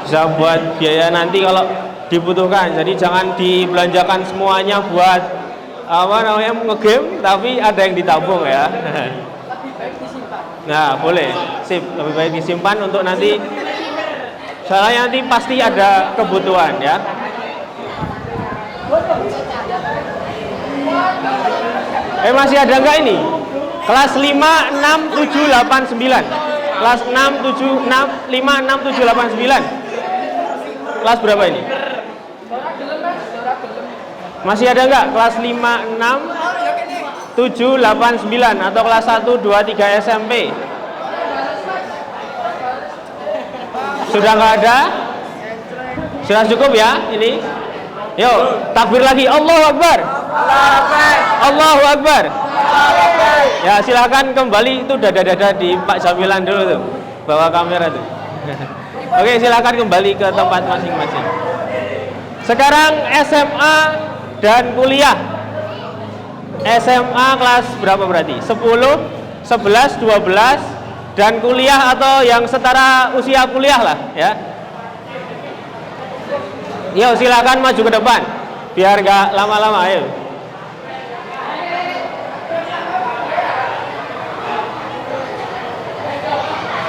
bisa buat biaya nanti kalau dibutuhkan. Jadi jangan dibelanjakan semuanya buat ngegame, tapi ada yang ditabung ya. Nah, boleh. Sip, lebih baik disimpan untuk nanti. Soalnya nanti pasti ada kebutuhan ya. Masih ada enggak ini? Kelas 5, 6, 7, 8, 9. Kelas 6, 7, 6, 5, 6, 7, 8, 9. Kelas berapa ini? Masih ada enggak? Kelas 5, 6, 7, 8, 9. Atau kelas 1, 2, 3 SMP. Sudah nggak ada? Sudah cukup ya ini? Yuk, takbir lagi. Allahu Akbar. Allahu Akbar. Ya, silakan kembali itu dada-dada di Pak Jamilan dulu tuh. Bawa kamera tuh. Oke, silakan kembali ke tempat masing-masing. Sekarang SMA dan kuliah. SMA kelas berapa berarti? 10, 11, 12 dan kuliah atau yang setara usia kuliah lah ya. Yuk, silakan maju ke depan biar gak lama-lama. Ayo.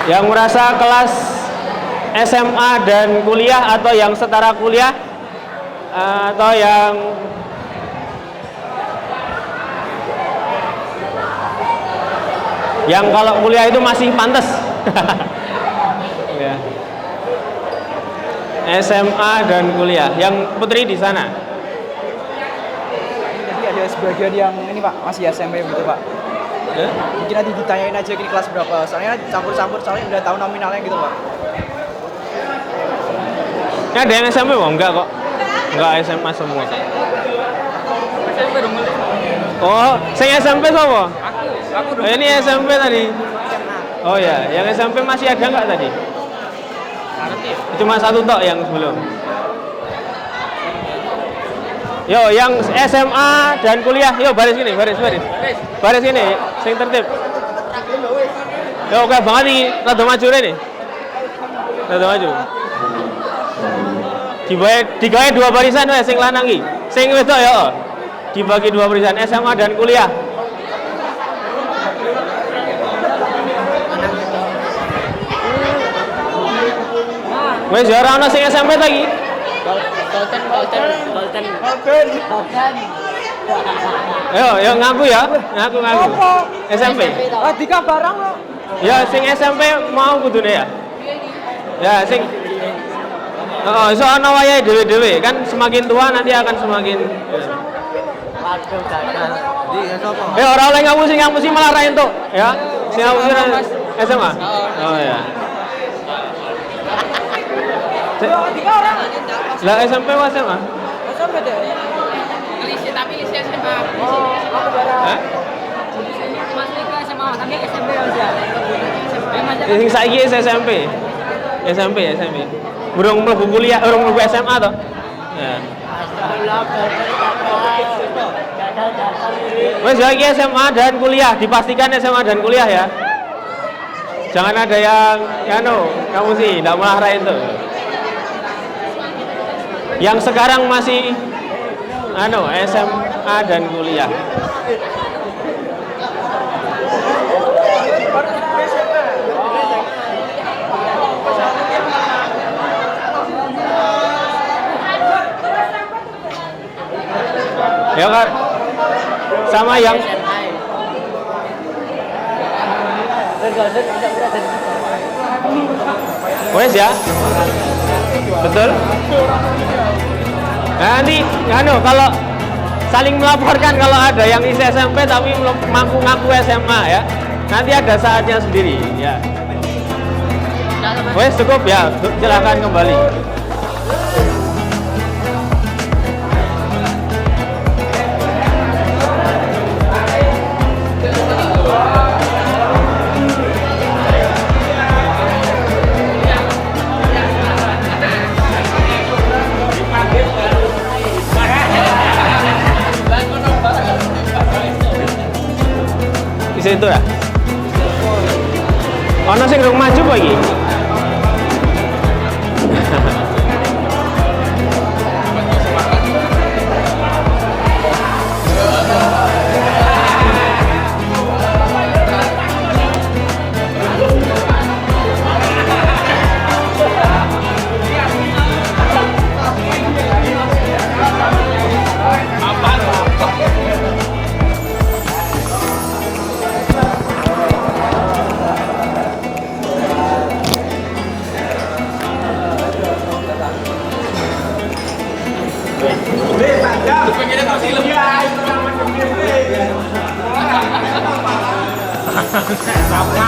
Yang merasa kelas SMA dan kuliah atau yang setara kuliah atau yang kalau kuliah itu masih pantas. Ya. SMA dan kuliah. Yang putri di sana.
ada sebagian yang ini Pak, masih SMP gitu Pak. Mungkin nanti ditanyain aja ini kelas berapa. Soalnya campur-campur, soalnya udah tahu nominalnya gitu Pak.
Ini ada yang SMP Bang? Enggak kok. Enggak, SMA semua.
SMP dong.
Oh, saya SMP sama?
Aku
Oh, ini SMP tadi. Oh ya, yang SMP masih ada nggak tadi? Cuma satu tok yang sebelum. Yo, yang SMA dan kuliah, yo baris gini, baris gini, sing tertib. Yo, oke banget nih, rada maju nih. Rada maju. Digawe dua barisan wes sing lanang iki. Sing wedok yo. Dibagi dua barisan SMA dan kuliah. Wes ya ora ono sing SMP lagi. Golden. Yo ngaku ya, ngaku. SMP.
Dika barang lo.
Ya sing SMP mau kudune ya. Ya sing oh, iso ana wayahe dhewe-dhewe kan semakin tua nanti akan semakin
Waduh gagal.
ora oleh ngapusi malah ra entuk ya. Sing ngapusi SMA. Oh ya.
Dika orang.
Lah SMP apa SMA?
SMP deh.
Lise tapi lise SMA.
Oh, aku barang.
Hah?
Mas Lika SMA tapi SMP aja.
Sing saiki SMP. SMP. Burung mlebu kuliah, urung mlebu SMA toh. Ya. Wes lagi SMA dan kuliah, dipastikan SMA dan kuliah ya. Jangan ada yang kamu sih enggak malah itu. Yang sekarang masih SMA dan kuliah. Ya kan? Sama yang wes ya? Betul? Nah, nanti kalau saling melaporkan kalau ada yang isi SMP tapi ngaku SMA ya. Nanti ada saatnya sendiri ya. Wes cukup ya, silakan kembali. Di situ ya. Ono sing rung maju kok iki.
Sama.